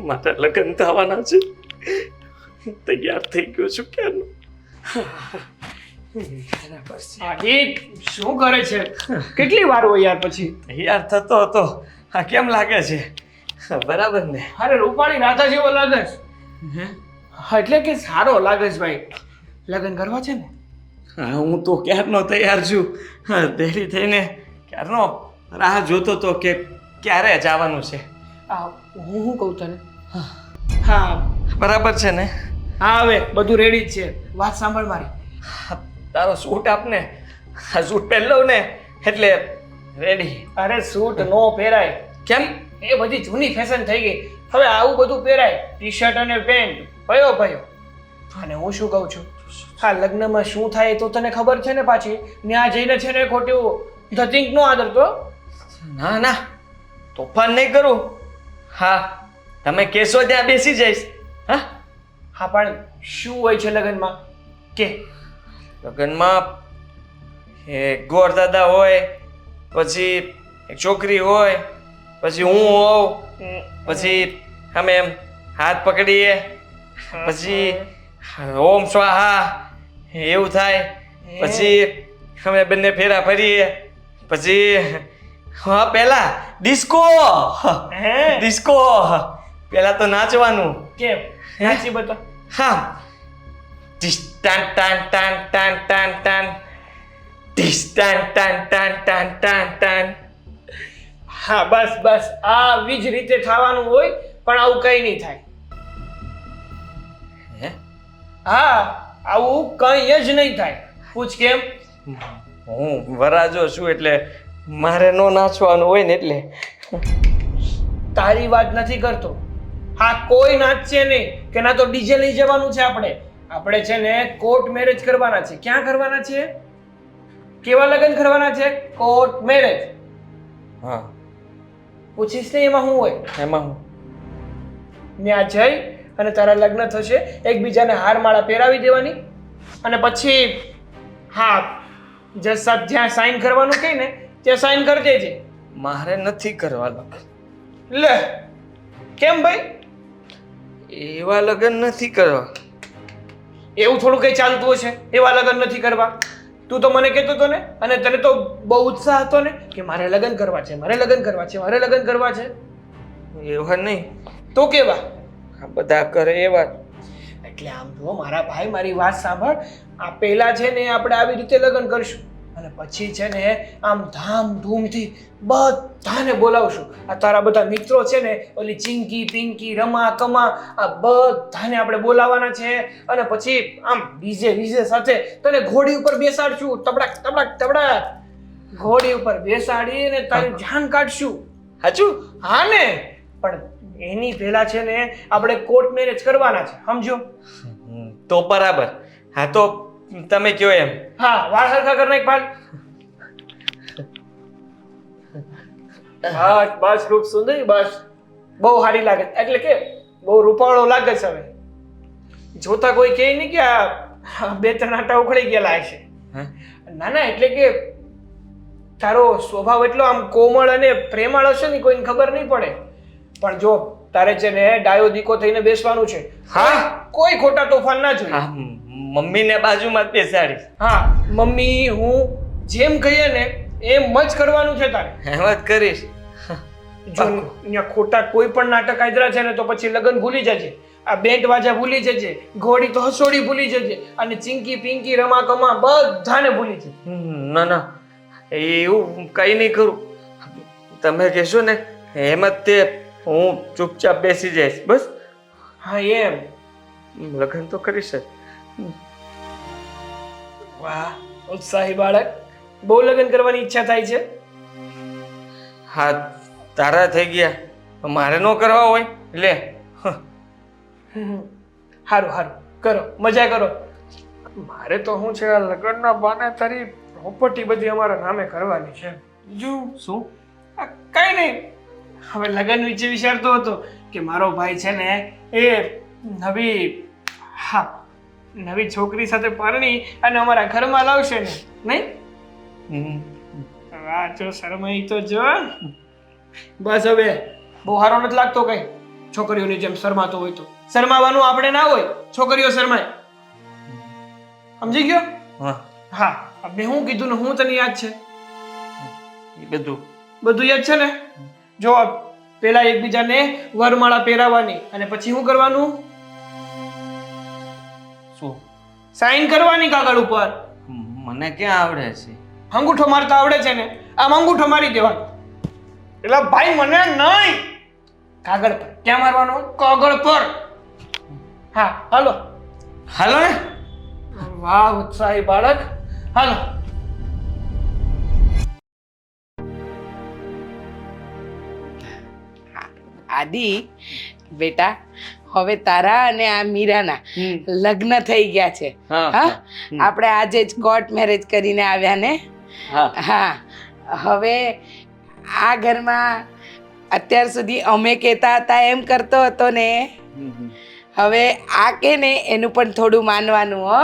મારા લગ્ન થવાના છે. તૈયાર થઈ ગયો છું ક્યારનો. શું કરે છે? કેટલી વાર હોય યાર પછી? તૈયાર થતો હતો. હા, કેમ લાગે છે? બરાબર ને? અરે રૂપાળી રાધા જેવો લાગે છે. હા, એટલે કે સારો લાગે છે ભાઈ. લગ્ન કરવા છે ને? હા, હું તો ક્યારનો તૈયાર છું. હા, દેરી થઈને ક્યારનો રાહ જોતો તો કે ક્યારે જવાનું છે. હું કહું તને. હા બરાબર છે ને? હા, હવે બધું રેડી જ છે. વાત સાંભળ મારી. તારો સૂટ આપને. આ સૂટ પહેરલો ને એટલે રેડી. અરે સૂટ નો પહેરાય. કેમ? એ બધી જૂની ફેશન થઈ ગઈ. હવે આવું બધું પહેરાય. ટી શર્ટ અને પેન્ટ ભયો ભયો. અને હું શું કહું છું, હા લગ્નમાં શું થાય તો તને ખબર છે ને પાછી. ત્યાં જઈને છે ને ખોટું ધતિંગ નો આદર તો. ના ના, તોફાન નહીં કરું. હા, તમે કહેશો ત્યાં બેસી જઈશ. હા હા, પણ શું હોય છે લગ્નમાં કે? લગ્નમાં એક ગોરદાદા હોય, પછી એક છોકરી હોય, પછી હું હોઉં, પછી અમે એમ હાથ પકડીએ, પછી ઓમ સ્વાહા એવું થાય, પછી અમે બંને ફેરા ફરીએ, પછી હા પહેલા ડિસ્કો. ડિસ્કો પહેલા તો નાચવાનું. કેમ નાચી બતા? હા, ટીસ ટાન ટાન ટાન ટાન ટાન ટાન, ટીસ ટાન ટાન ટાન ટાન ટાન ટાન. હા બસ બસ, આવી જ રીતે થવાનું હોય. પણ આવું કઈ નહીં થાય. હે? હા, આવું કઈ જ નહીં થાય. પૂછ કેમ? હું વરાજો છું એટલે મારે નો નાચવાનું હોય ને એટલે. તારી વાત નથી કરતો. હા, કોઈ નાચશે નહીં કે ના તો ડીજે લઈ જવાનું છે. આપણે છે ને કોર્ટ મેરેજ કરવાના છે. ક્યાં કરવાના છે? કેવા લગ્ન કરવાના છે? Court marriage. હા, પૂછીશ ને એમાં શું હોય? એમાં હું ત્યાં જઈ અને તારા લગ્ન થશે. એકબીજાને હાર માળા પહેરાવી દેવાની અને પછી હા જજ સાહેબ જ્યાં સાઈન કરવાનું કહે ને ત્યાં સાઈન કરી દેજે. મારે નથી કરવા લગ્ન. લે કેમ ભાઈ? એવા લગ્ન નથી કરવા. એવું થોડું કઈ ચાલતું હશે? એવા લગ્ન નથી કરવા? તું તો મને કહેતો હતો ને, અને તને તો બહુ ઉત્સાહ હતો ને કે મારે લગ્ન કરવા છે, મારે લગ્ન કરવા છે, મારે લગ્ન કરવા છે. એવા નહીં. તો કેવા? આ બધા કરે એવા. એટલે આમ જો મારા ભાઈ, મારી વાત સાંભળ. આ પહેલા છે ને આપણે આવી રીતે લગ્ન કરશું અને પછી છે ને આમ ધામધૂમથી બધાને બોલાવશું. આ તારા બધા મિત્રો છે ને, ઓલી ચિંકી, પિંકી, રમા, કમા, આ બધાને આપણે બોલાવવાના છે. અને પછી આમ ડીજે સાથે તને ઘોડી ઉપર બેસાડશું. તબડાક તબડાક તબડાક ઘોડી ઉપર બેસાડીને તારી જાન કાઢશું. સાચું? હા ને, પણ એની પહેલા છે ને આપણે કોર્ટ મેરેજ કરવાના છે, સમજો? તો બરાબર. હા, તો તમે કયો એમ. હા, વાળ હરખા કર નાખ ભાઈ. બસ બસ, રૂપ સુંદરી, બસ બહુ સારી લાગે. એટલે કે બહુ રૂપાળો લાગે છે. હવે જોતા કોઈ કહે નહીં કે આ બે ત્રણ આટા ઉખડી ગયેલા છે. ના ના, એટલે કે તારો સ્વભાવ એટલો આમ કોમળ અને પ્રેમાળ હશે ને, કોઈને ખબર નહીં પડે. પણ જો તારે છે ને ડાયો દીકો થઈને બેસવાનું છે. હા, કોઈ ખોટા તોફાન ના જોઈએ. હા, મમ્મીને બાજુમાં જ બેસાડીશ. હા, મમ્મી હું જેમ કહીએ ને એમ જ કરવાનું છે તારે. એમ જ કરીશ. જો અહીંયા ખોટા કોઈ પણ નાટક આદરા છે ને તો પછી લગ્ન ભૂલી જજે. આ બેન્ટ વાજા ભૂલી જજે. ઘોડી તો હસોડી ભૂલી જજે. અને ચિંકી, પિંકી, રમા, કમા બધાને ભૂલી જજે. ના ના, એવું કઈ નહીં કરું. તમે કહેશો ને એમ જ તે હું ચૂપચાપ બેસી જઈશ. બસ. હા એમ. લગ્ન તો કરીશ જ. વાહ, ઉત્સાહી બાળક. બહુ લગ્ન કરવાની ઈચ્છા થાય છે. હા, તારા થઈ ગયા, મારે ન કરવા હોય લે. સારું સારું, કરો મજા કરો. મારે તો શું છે, આ લગ્નના બહાને તારી પ્રોપર્ટી બધી અમારા નામે કરવાની છે. બીજું શું? કઈ નહીં. હવે લગ્ન વિશે વિચારતો હતો કે મારો ભાઈ છે ને એ નવી છોકરી સાથે પરણી અને અમારા ઘરમાં લાવશે ને, નહીં? વાહ, જો શરમાઈ તો જો. બસ હવે બહુ સારો નથી લાગતો કઈ છોકરીઓની જેમ શરમાતો હોય તો શરમાવાનું આપણે ના હોય છોકરીઓ શરમાય સમજી ગયો હા હા મેં હું કીધું ને હું તને યાદ છે એ બધું બધું યાદ છે ને જો પેલા એકબીજાને વરમાળા પહેરાવાની અને પછી શું કરવાનું શું સાઈન કરવાની કાગળ ઉપર મને ક્યાં આવડે છે અંગૂઠો મારતા આવડે છે ને આમ અંગૂઠો મારી દેવાનો એટલે ભાઈ મને નહીં કાગળ પર ક્યાં મારવાનો કાગળ પર હા હાલો હાલો ને વાહ ઉત્સાહી બાળક હાલો આદિ બેટા હવે તારા અને આ મીરાના લગ્ન થઈ ગયા છે હા, હા હા. આપણે આજે જ કોર્ટ મેરેજ કરીને આવ્યા ને હા હા હવે આ ઘરમાં અત્યાર સુધી અમે કહેતા હતા એમ કરતો હતો ને હવે આ કે ને એનું પણ થોડું માનવાનું હો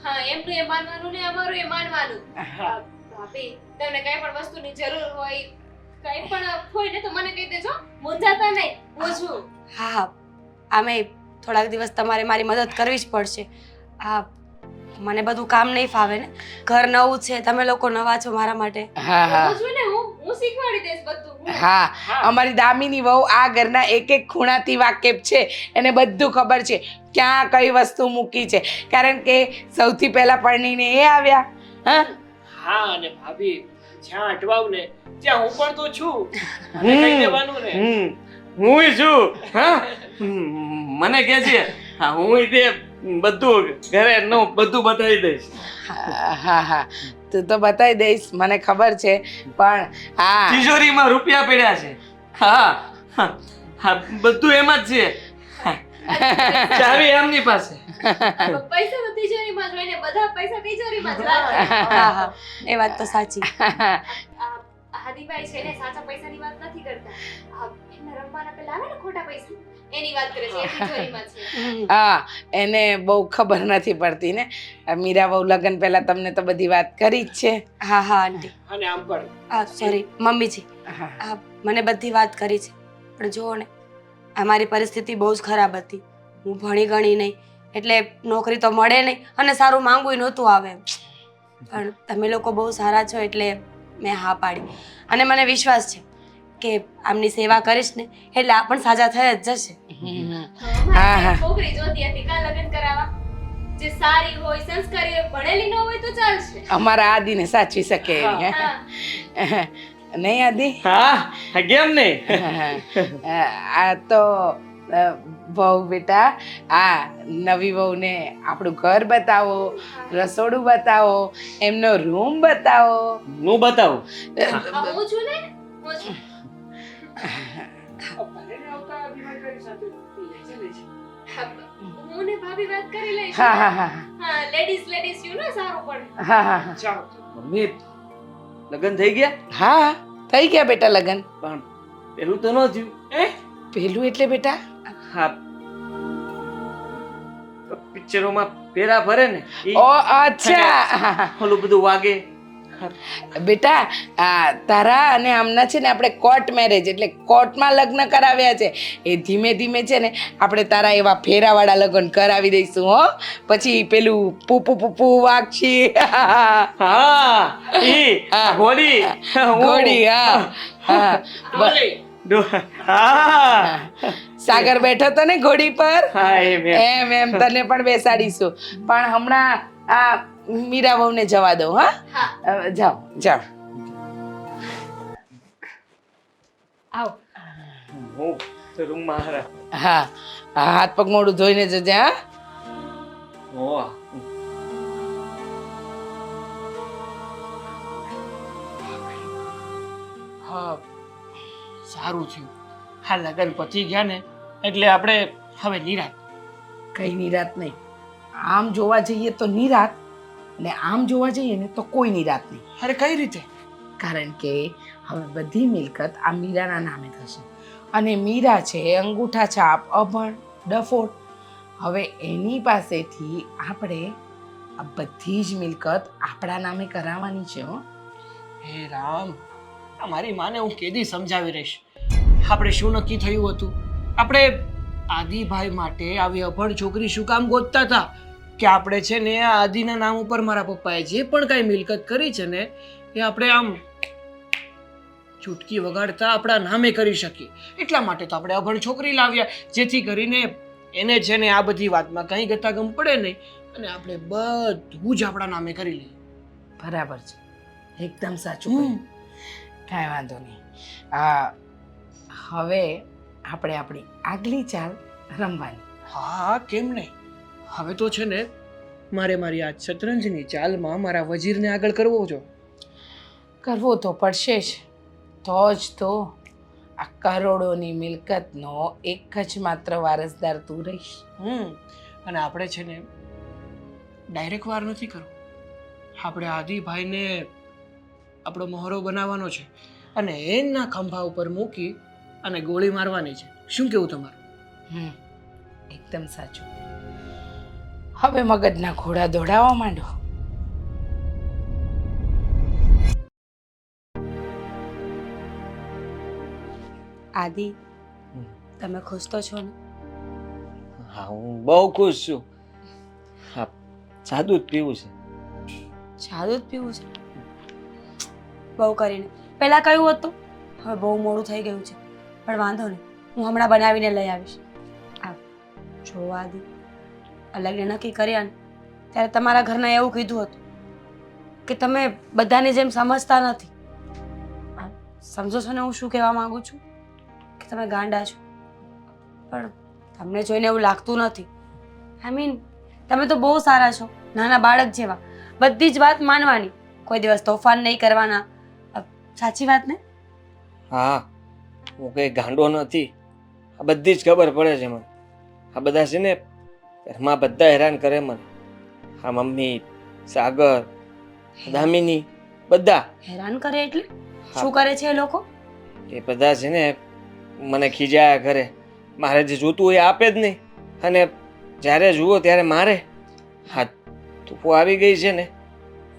હા એમનું એ માનવાનું ને અમારું એ માનવાનું ભાભી તમને કઈ પણ વસ્તુની જરૂર હોય કઈ પણ હોય ને તો મને કહી દેજો મૂંઝાતા નહીં હું છું હા આમે થોડાક દિવસ તમારે મારી મદદ કરવી જ પડશે હા મને બધું કામ નહીં ફાવે ને ઘર નવું છે તમે લોકો નવા છો મારા માટે હા હા હું છું ને હું શીખવાડી દઈશ બધું હા અમારી દામિની વહુ આ ઘરના એક એક ખૂણાથી વાકેફ છે એને બધું ખબર છે ક્યાં કઈ વસ્તુ મૂકી છે કારણ કે સૌથી પહેલા પરણીને એ આવ્યા હા હા અને ભાભી જ્યાં અટવાવ ને ત્યાં હું પણ તો છું મને કહી દેવાનું ને હું છું હા મને કે છે હા હું તે બધું ઘરે નું બધું બતાવી દઈશ હા હા તું તો બતાવી દઈશ મને ખબર છે પણ હા તિજોરીમાં રૂપિયા પડ્યા છે હા હા, હા બધું એમાં જ છે ચાવી એમની પાસે પૈસા તો તિજોરીમાં જ હોય ને બધા પૈસા તિજોરીમાં જ રાખે હા હા એ વાત તો સાચી આદિભાઈ છે ને સાચા પૈસાની વાત નથી કરતા એમને રમવાના પેલા આવે ને ખોટા પૈસા એની વાત કરે છે એ તિજોરીમાં છે હા એને બહુ ખબર નથી પડતી ને મીરા બહુ લગ્ન પહેલા તમને તો બધી વાત કરી જ છે હા હા આંટી અને આમ પણ હા સોરી મમ્મીજી હા હા મને બધી વાત કરી છે પણ જુઓ ને આ મારી પરિસ્થિતિ બહુ જ ખરાબ હતી હું ભણી ગણી નહીં એટલે નોકરી તો મળે નહીં અને સારું માંગવું નહોતું આવે પણ તમે લોકો બહુ સારા છો એટલે મેં હા પાડી અને મને વિશ્વાસ છે કે આમની સેવા કરીશ ને એટલે આ પણ સાજા થઈ જ જશે અમારે છોકરી જોતી હતી કા લગ્ન કરાવવા જે સારી હોય સંસ્કારી હોય ભણેલી ન હોય તો ચાલશે અમારા આદિને સાચવી શકે એવી હે હા નહીં આદિ હા કેમ નહીં આ તો વહુ બેટા આ નવી વહુને આપણું ઘર બતાવો રસોડું બતાવો એમનો રૂમ બતાવો હું બતાવું હું છું ને હું છું હું ને ભાભી વાત કરી લઈશ હા હા હા હા લેડીઝ યુ ને સારું પડે હા હા હા ચાલો મમ્મી લગ્ન થઈ ગયા હા થઈ ગયા બેટા લગ્ન પણ પેલું તો ન થયું પેલું એટલે બેટા હા પિક્ચરોમાં પેરા ભરે ને ઈ ઓ અચ્છા ઓલું બધું વાગે બેટા આ તારા અને આમના છે ને આપણે કોર્ટ મેરેજ એટલે કોર્ટમાં લગ્ન કરાવ્યા છે એ ધીમે ધીમે છે ને આપણે તારા એવા ફેરાવાળા લગ્ન કરાવી દઈશું હો પછી પેલું પૂપુ પૂપુ વાગશી હા ઈ હા. ઘોડી ઘોડી હા હા હા સાગર બેઠો તો ને ઘોડી પર હા એમ એમ એમ તને પણ બેસાડીશું પણ હમણાં આ મીરા વહુને જવા દઉં હા હા જાઓ જાઓ આવો હું રૂમમાં હારા હા હા હાથ પગ મોઢું ધોઈને જજે હા ઓહ હા સારું થયું હા લગન પતી ગયા ને એટલે આપણે હવે નિરાંત કઈ નિરાત નહીં આમ જોવા જઈએ તો નિરાત ને આમ જોવા જઈએ ને તો કોઈ નિરાત નહીં અરે કઈ રીતે કારણ કે હવે બધી મિલકત આ મીરાના નામે થશે અને મીરા છે અંગૂઠા છાપ અભણ ડફોડ હવે એની પાસેથી આપણે આ બધી જ મિલકત આપણા નામે કરાવવાની છે હો હે રામ આ મારી માને હું કેદી સમજાવી રહીશ આપણે શું નક્કી થયું હતું? આપણે આદિભાઈ માટે આવી અભણ છોકરી શું કામ ગોતતા હતા કે આપણે છે ને આ આદિના નામ ઉપર મારા પપ્પાએ જે પણ કાંઈ મિલકત કરી છે ને એ આપણે આમ ચૂટકી વગાડતા આપણા નામે કરી શકીએ. એટલા માટે તો આપણે અભણ છોકરી લાવ્યા, જેથી કરીને એને છે ને આ બધી વાતમાં કંઈ ગતાગમ પડે નહીં અને આપણે બધું જ આપણા નામે કરી લઈએ. બરાબર છે, એકદમ સાચું કહ્યું. કાંઈ વાંધો નહીં. હવે આપણે આપણી આગલી ચાલ રમવાની. હા, કેમ નહીં? હવે તો છે ને મારે મારી આ શતરંજની ચાલમાં મારા વજીરને આગળ કરવો છો. કરવો તો પડશે જ, તો જ તો આ કરોડોની મિલકતનો એક જ માત્ર વારસદાર તું રહીશ. અને આપણે છે ને ડાયરેક્ટ વાર નથી કરવો. આપણે આદિભાઈને આપણો મહોરો બનાવવાનો છે અને એના ખંભા ઉપર મૂકી અને ગોળી મારવાની છે. શું કેવું તમારું? એકદમ સાચું. હવે મગજના ઘોડા દોડાવવા માંડો. આદિ, તમે ખુશ તો છો ને? હા, હું બહુ ખુશ છું. હા, સાદું જ પીવું છે. જાદુ જ પીવું છે? બહુ કરીને પહેલા કયું હતું, હવે બહુ મોડું થઈ ગયું છે. પણ વાંધો નહીં, હું હમણાં બનાવીને લઈ આવીશ. આ જો આદિ, લગ્ન નક્કી કર્યા ને ત્યારે તમારા ઘરના એવું કીધું હતું કે તમે બધાની જેમ સમજતા નથી. સમજો છો ને હું શું કહેવા માંગુ છું? કે તમે ગાંડા છો. પણ તમને જોઈને એવું લાગતું નથી. આઈ મીન તમે તો બહુ સારા છો, નાના બાળક જેવા, બધી જ વાત માનવાની, કોઈ દિવસ તોફાન નહીં કરવાના. સાચી વાત ને? હા, હું કંઈ ગાંડો નથી. આ બધી જ ખબર પડે છે મને. આ બધા છે ને ઘરમાં બધા હેરાન કરે મને. હા, મમ્મી, સાગર, દામિની, બધા હેરાન કરે એટલે શું કરે છે એ લોકો? એ બધા છે ને મને ખીજાયા કરે. મારે જે જોતું હોય એ આપે જ નહીં અને જ્યારે જુઓ ત્યારે મારે. હા, તું આવી ગઈ છે ને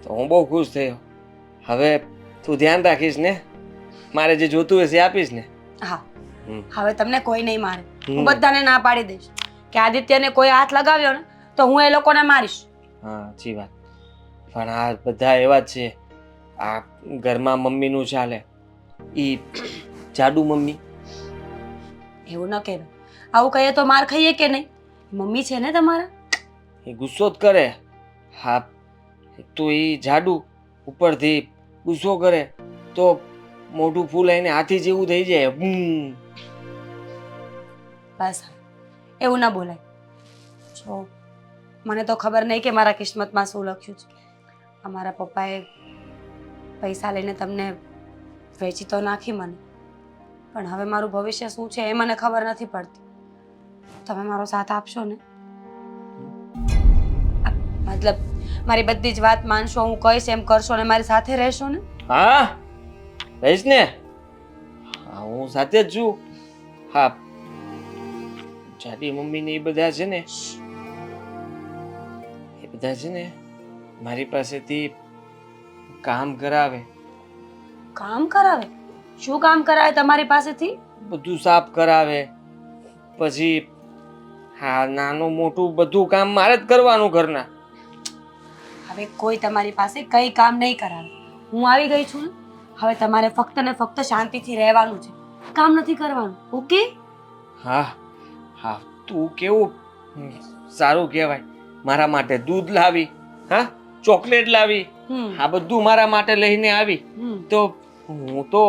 તો હું બહુ ખુશ થયો. હવે તું ધ્યાન રાખીશ ને, મારે જે જોતું હશે એ આપીશ ને. હા, હવે તમને કોઈ નહીં મારે. હું બધાને ના પાડી દઈશ કે આદિત્યને કોઈ હાથ લગાવ્યો ને તો હું એ લોકોને મારીશ. હા, સાચી વાત. પણ આ બધા એવા જ છે. આ ઘરમાં મમ્મીનું ચાલે, ઈ જાડુ મમ્મી. એવું ન કહેવાય. આવું કહીએ તો માર ખાઈએ કે નહીં? મમ્મી છે ને તમારા. એ ગુસ્સો જ કરે. હા, તો એ જાડુ ઉપરથી ગુસ્સો કરે તો મોઢું ફૂલાઈને હાથી જેવું થઈ જાય. બસ એવું ના બોલાય. જો મને તો ખબર નહીં કે મારા કિસ્મતમાં શું લખ્યું છે. અમારા પપ્પાએ પૈસા લઈને તમને વેચી તો નાખી મને, પણ હવે મારું ભવિષ્ય શું છે એ મને ખબર નથી પડતી. તમે મારો સાથ આપશો ને? મતલબ મારી બધી જ વાત માનશો, હું કહીશ એમ કરશો ને મારી સાથે રહેશો ને? હા, રહીશ ને. હા, હું સાથે જ છું. હા, જાડી મમ્મી ને એ બધા છે ને, એ બધા છે ને મારી પાસેથી કામ કરાવે. કામ કરાવે? શું કામ કરાવે તમારી પાસેથી? બધું સાફ કરાવે. પછી હા, નાનું મોટું બધું કામ મારે જ કરવાનું ઘરના. હવે કોઈ તમારી પાસે કઈ કામ નહીં કરાવે. હું આવી ગઈ છું ને, હવે તમારે ફક્ત ને ફક્ત શાંતિથી રહેવાનું છે, કામ નથી કરવાનું. ઓકે? હા હા, તું કેવું સારું કહેવાય. મારા માટે દૂધ લાવી, હા, ચોકલેટ લાવી, આ બધું મારા માટે લઈને આવી તો હું તો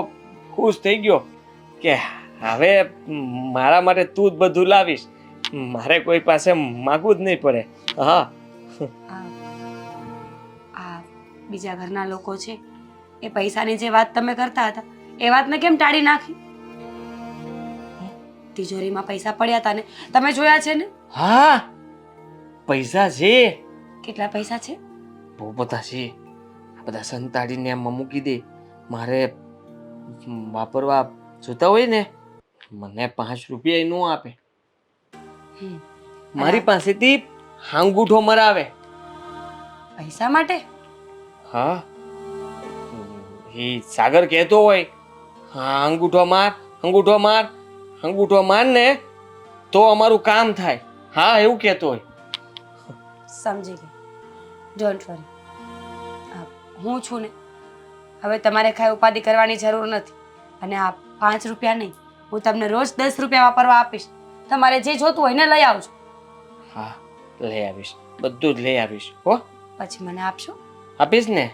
ખુશ થઈ ગયો કે હવે મારા માટે તું જ બધું લાવીશ, મારે કોઈ પાસે માગવું જ નહીં પડે. હા, આ બીજા ઘરના લોકો છે એ પૈસાની જે વાત તમે કરતા હતા એ વાતને કેમ ટાળી નાખી? તિજોરીમાં પૈસા પડ્યા હતા ને, તમે જોયા છે ને? હા, પૈસા છે. કેટલા પૈસા છે? બહુ બધા છે. આ બધા સંતાડીને એમાં મૂકી દે. મારે વાપરવા જોતા હોય ને, મને 5 રૂપિયા ન આપે. મારી પાસેથી અંગૂઠો મરાવે. પૈસા માટે? હા, એ સાગર કહેતો હોય, હા, અંગૂઠો માર અંગૂઠો માર ને તો અમારું કામ થાય. હા એવું કહેતો હોય. સમજી ગઈ. Don't worry. હું છું ને, હવે તમારે કાંઈ ઉપાધિ કરવાની જરૂર નથી. અને આ 5 રૂપિયા નહીં, હું તમને રોજ 10 રૂપિયા વાપરવા આપીશ. તમારે જે જોતું હોય ને લઈ આવજો. હા લઈ આવીશ, બધું જ લઈ આવીશ હો. પછી મને આપશો? આપીશ ને.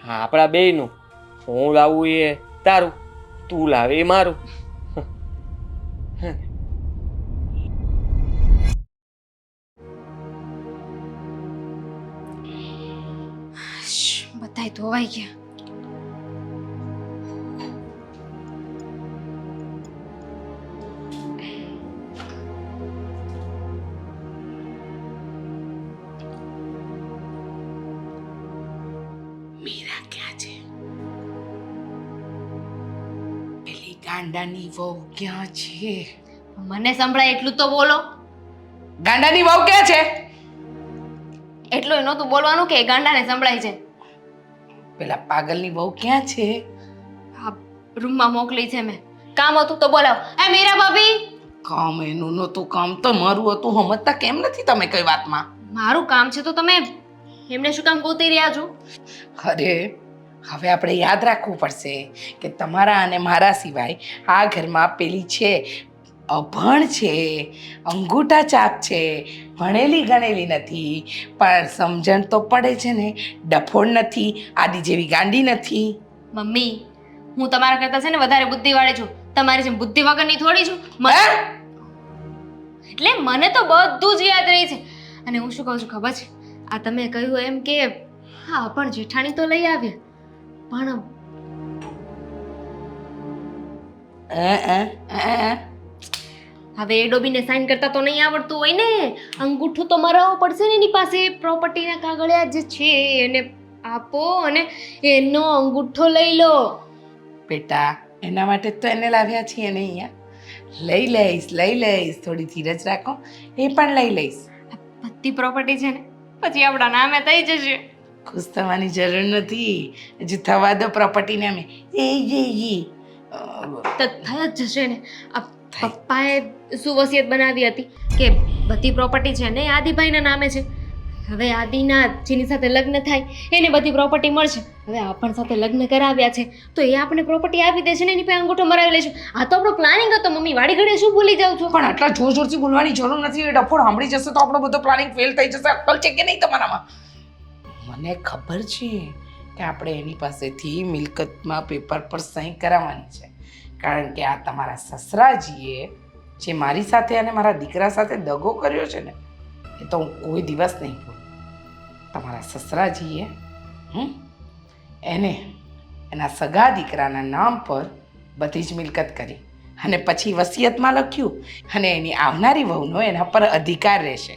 હા આપણા બેયનું. હું લાવું એ તારું, તું લાવે એ મારું. બધાય ધોવાઈ ગયા. મીરા ક્યાં છે? પેલી ગાંડાની વહુ ક્યાં છે? મને સંભળાય એટલું તો બોલો. ગાંડાની વહુ ક્યાં છે? એટલું નહોતું બોલવાનું કે ગાંડાને સંભળાય છે. પેલા પાગલની વહુ ક્યાં છે? આ રૂમમાં મોકલી છે મેં. કામ હતું તો બોલાવ. એ મીરા ભાભી, કામ એનું નહોતું, કામ તો મારું હતું. સમજતા કેમ નથી તમે કઈ વાતમાં? મારું કામ છે તો તમે એમને શું કામ ગોતી રહ્યા છો? અરે હવે આપણે યાદ રાખવું પડશે કે તમારા અને મારા સિવાય આ ઘરમાં પેલી છે અભણ છે, અંગૂઠા ચાપ છે, ભણેલી ગણેલી નથી, પણ સમજણ તો પડે છે ને, ડફોડ નથી, આદિ જેવી ગાંડી નથી. મમ્મી, હું તમારા કરતા છે ને વધારે બુદ્ધિવાળી છું. તમારી જેમ બુદ્ધિ વગરની થોડી છું. એટલે મને તો બધું જ યાદ રહી છે. અને હું શું કહું છું ખબર છે? આ તમે કહ્યું એમ કે હા પણ જેઠાણી તો લઈ આવ્યા, પણ હવે એ ડોબીને સાઈન કરતા તો નહીં આવડતું હોય ને. અંગૂઠું તો મરાવવો પડશે ને એની પાસે. પ્રોપર્ટીના કાગળિયા જે છે એને આપો અને એનો અંગૂઠો લઈ લો. બેટા એના માટે તો એને લાવ્યા છીએ ને અહીંયા. લઈ લઈશ, થોડી ધીરજ રાખો, એ પણ લઈ લઈશ. બધી પ્રોપર્ટી છે ને પછી આપણા નામે થઈ જશે. ખુશ થવાની જરૂર નથી, હજુ થવા દો પ્રોપર્ટી નામે. તો થઈ જ જશે ને. આ પપ્પાએ શું વસિયત બનાવી હતી કે બધી પ્રોપર્ટી છે ને આદિભાઈના નામે છે. હવે આદિના જેની સાથે લગ્ન થાય એને બધી પ્રોપર્ટી મળશે. હવે આપણ સાથે લગ્ન કરાવ્યા છે તો એ આપણે પ્રોપર્ટી આપી દેશે ને એની પાસે અંગૂઠો મરાવી લેશું. આ તો આપણો પ્લાનિંગ હતો મમ્મી. વાડી ઘડીએ શું ભૂલી જાવ છો? પણ આટલા જોર જોરથી બોલવાની જરૂર નથી. એ ડફોડ સાંભળી જશે તો આપણો બધો પ્લાનિંગ ફેલ થઈ જશે. અક્કલ છે કે નહીં તમારામાં? મને ખબર છે કે આપણે એની પાસેથી મિલકતમાં પેપર પર સહી કરાવવાની છે, કારણ કે આ તમારા સસરાજીએ જે મારી સાથે અને મારા દીકરા સાથે દગો કર્યો છે ને, એ તો હું કોઈ દિવસ નહીં ભૂલું. તમારા સસરાજીએ એને એના સગા દીકરાના નામ પર બધી જ મિલકત કરી અને પછી વસિયતમાં લખ્યું અને એની આવનારી વહુનો એના પર અધિકાર રહેશે.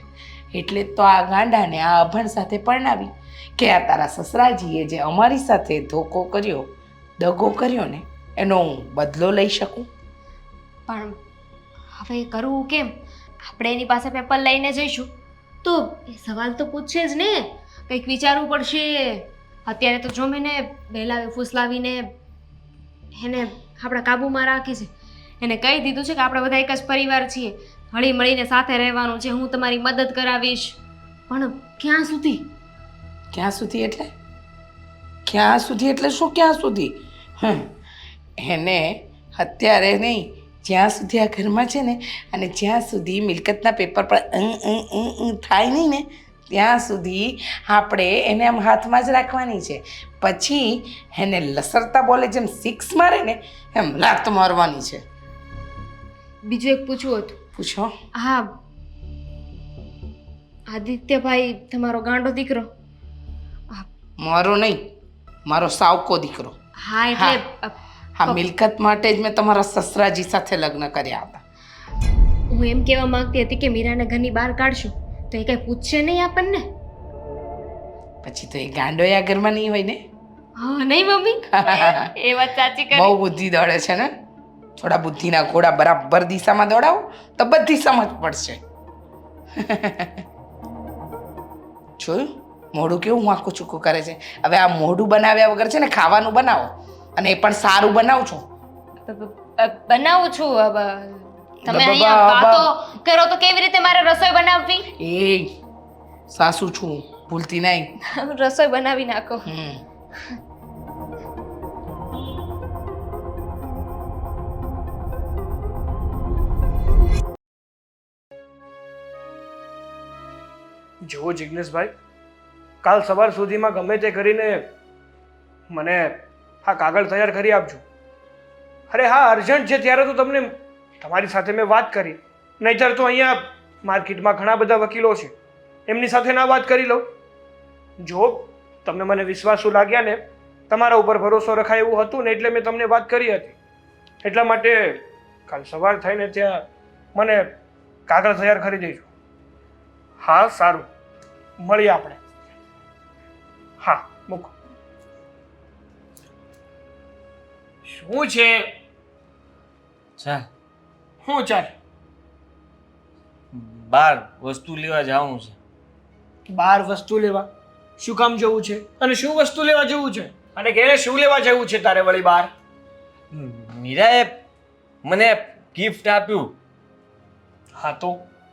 એટલે તો આ ગાંડાને આ અભણ સાથે પરણાવી કે આ તારા સસરાજીએ જે અમારી સાથે ધોકો કર્યો, દગો કર્યો ને, એનો હું બદલો લઈ શકું. પણ હવે કરવું કેમ? આપણે એની પાસે પેપર લઈને જઈશું તો એ સવાલ તો પૂછશે જ ને. કંઈક વિચારવું પડશે. અત્યારે તો જો મેં બહેલાવી ફૂસલાવીને એને આપણા કાબૂમાં રાખી છે. એને કહી દીધું છે કે આપણે બધા એક જ પરિવાર છીએ, હળી મળીને સાથે રહેવાનું છે, હું તમારી મદદ કરાવીશ. પણ ક્યાં સુધી? ક્યાં સુધી એટલે? ક્યાં સુધી એટલે શું ક્યાં સુધી? એને અત્યારે નહીં, જ્યાં સુધી આ ઘરમાં છે ને અને જ્યાં સુધી મિલકતના પેપર પર થાય નહીં ને ત્યાં સુધી આપણે એને આમ હાથમાં જ રાખવાની છે. પછી એને લસરતા બોલે જેમ 6 મારે ને એમ લાત મારવાની છે. બીજું એક પૂછવું હતું. પૂછો. હા, આદિત્યભાઈ તમારો ગાંડો દીકરો? મારો નહીં, મારો સાવકો દીકરો. હા એટલે હા, મિલકત માટે જ મેં તમારા સસરાજી સાથે લગ્ન કર્યા હતા. હું એમ કહેવા માંગતી હતી કે મીરાને ઘરની બહાર કાઢશું તો એ કઈ પૂછશે નહીં આપણને? પછી તો એ ગાંડો આ ઘરમાં નહીં હોય ને. હા નહીં મમ્મી, એ વાત સાચી કરી. બહુ બુદ્ધિ દોડે છે ને. થોડા બુદ્ધિના ઘોડા બરાબર દિશામાં દોડાવો તો બધી સમજ પડશે. જોયું મોઢું કેવું વાંકું ચૂકું કરે છે. હવે આ મોઢું બનાવ્યા વગર છે ને ખાવાનું બનાવો, અને એ પણ સારું બનાવજો. બનાવું છું તમે અહીંયા વાતો કરો તો કેવી રીતે મારે રસોઈ બનાવવી? એ સાસુ છું, ભૂલતી નહીં. રસોઈ બનાવી નાખો. જુઓ જિગ્નેશભાઈ, કાલ સવાર સુધીમાં ગમે તે કરીને મને આ કાગળ તૈયાર કરી આપજો. અરે હા, અર્જન્ટ છે ત્યારે તો તમને તમારી સાથે મેં વાત કરી, નહીંતર તો અહીંયા માર્કેટમાં ઘણા બધા વકીલો છે, એમની સાથે ના વાત કરી લઉં. જો તમે મને વિશ્વાસુ લાગ્યા ને, તમારા ઉપર ભરોસો રખાય એવું હતું ને, એટલે મેં તમને વાત કરી હતી. એટલા માટે કાલ સવાર થઈને ત્યાં મને કાગળ તૈયાર કરી દેજો. હા સારું, મળીએ આપણે. હા મૂકો. શું છે? ચાલ શું ચાલે? બાર વસ્તુ લેવા જવાનું છે. બાર વસ્તુ લેવા? શું કામ જવું છે અને શું વસ્તુ લેવા જવું છે? અને ઘરે શું લેવા જવું છે તારે વળી બાર? મીરાએ મને ગિફ્ટ આપ્યું. હા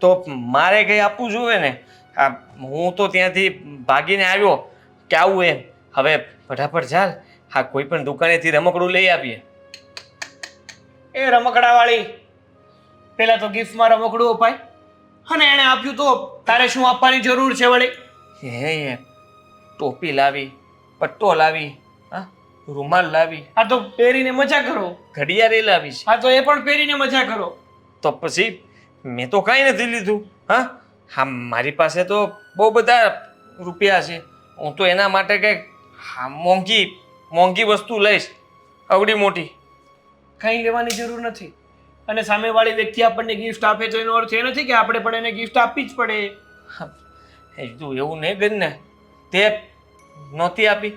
તો મારે કંઈ આપવું જોઈએ ને. હું તો ત્યાંથી ભાગીને આવ્યો કે આવું એમ. હવે ફટાફટ ચાલ, હા કોઈ પણ દુકાનેથી રમકડું લઈ આવીએ. એ રમકડાવાળી, પેલા તો ગિફ્ટમાં રમકડું અપાય, અને એણે આપ્યું તો તારે શું આપવાની જરૂર છે વળી? હે ટોપી લાવી, પટ્ટો લાવી, હા રૂમાલ લાવી, આ તો પહેરીને મજા કરો. ઘડિયાળ લાવી છે. હા તો એ પણ પહેરીને મજા કરો. તો પછી મેં તો કાંઈ નથી લીધું. હા મારી પાસે તો બહુ બધા રૂપિયા છે. હું તો એના માટે કંઈક મોંઘી વસ્તુ લઈશ, અવડી મોટી. કંઈ લેવાની જરૂર નથી. અને સામેવાળી વ્યક્તિ આપણને ગિફ્ટ આપે તો એનો અર્થ એ નથી કે આપણે પણ એને ગિફ્ટ આપવી જ પડે. એ તું એવું નહીં ગણ ને, તે નહોતી આપી?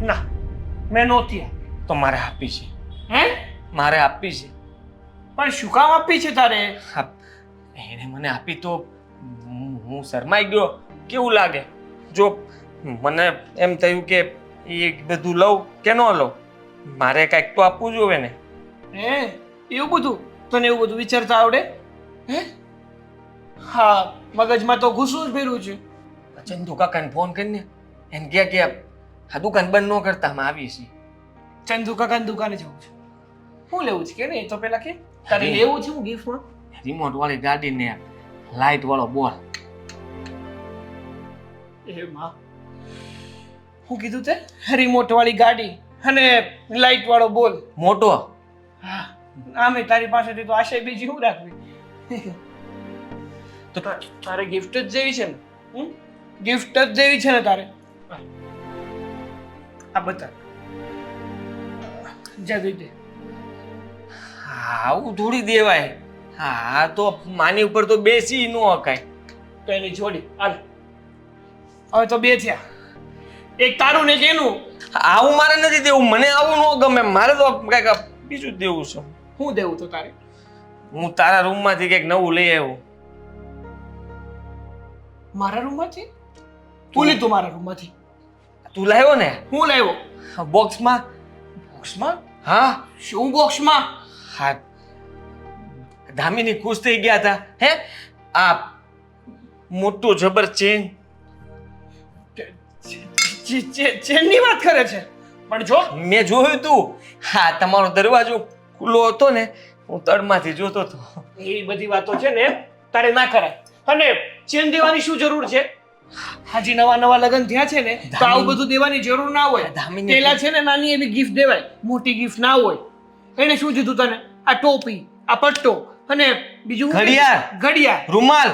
ના, મેં નહોતી આપી. તો મારે આપી છે. હે? મારે આપી છે. પણ શું કામ આપી છે તારે? એણે મને આપી તો હું શરમાઈ ગયો. કેવું લાગે જો મને એમ થયું કે એ બધું લઉં કે ન લઉં? મારે કાંઈક તો આપવું જોઈએ ને. હે એવું બધું? તને એવું બધું વિચારતા આવડે? હે? હા, મગજમાં તો ઘૂસું જ ભર્યું છે. ચંદુ કાકાને ફોન કરીને એને કે આ દુકાન બંધ ન કરતા અમે આવીએ છીએ. ચંદુ કાકાની દુકાને જવું છે. શું લેવું છે કે નહીં તો પેલા કે તારે લેવું છે હું ગિફ્ટમાં? રિમોટ વાળી ગાડી ને લાઇટ વાળો બોલ. એ માં, શું કીધું તે? રિમોટ વાળી ગાડી અને લાઇટ વાળો બોલ. મોટો. હા, આમે તારી પાસેથી તો આશય બીજી શું રાખવી? તો તારે ગિફ્ટ જ જેવી છે ને? ગિફ્ટ જ જેવી છે ને તારે? આ બતા જા દઈ દે. આવું થોડી દેવાય. હા તો માની ઉપર તો બેસી ન હકાય. તો એની જોડી હાલ. હવે તો બે થયા, એક તારું ને એક એનું. આવું મારે નથી દેવું, મને આવું ન ગમે. મારે તો કઈક બીજું જ દેવું છે. શું દેવું તો તારે? હું તારા રૂમમાંથી કંઈક નવું લઈ આવ્યો. મારા રૂમમાંથી? તું લીધું મારા રૂમમાંથી? તું લાવ્યો ને હું લાવ્યો? બોક્સમાં? બોક્સમાં? હા શું બોક્સમાં? હા દામિની ખુશ થઈ ગયા હતા. હે આ મોટું જબર ચેન. ચેનની વાત કરે છે? પણ જો મેં જોયું તું. હા તમારો દરવાજો ખુલ્લો હતો ને, હું તળમાંથી જોતો હતો. એ બધી વાતો છે ને તારે ના કરાય. અને ચેન દેવાની શું જરૂર છે? હાજી નવા લગ્ન થયા છે ને તો આવું બધું દેવાની જરૂર ના હોય. દામિની પેલા છે ને નાની એવી ગિફ્ટ દેવાય, મોટી ગિફ્ટ ના હોય. એને શું દીધું તને? આ ટોપી, આ પટ્ટો અને બીજું ઘડિયાળ. ઘડિયાળ, રૂમાલ,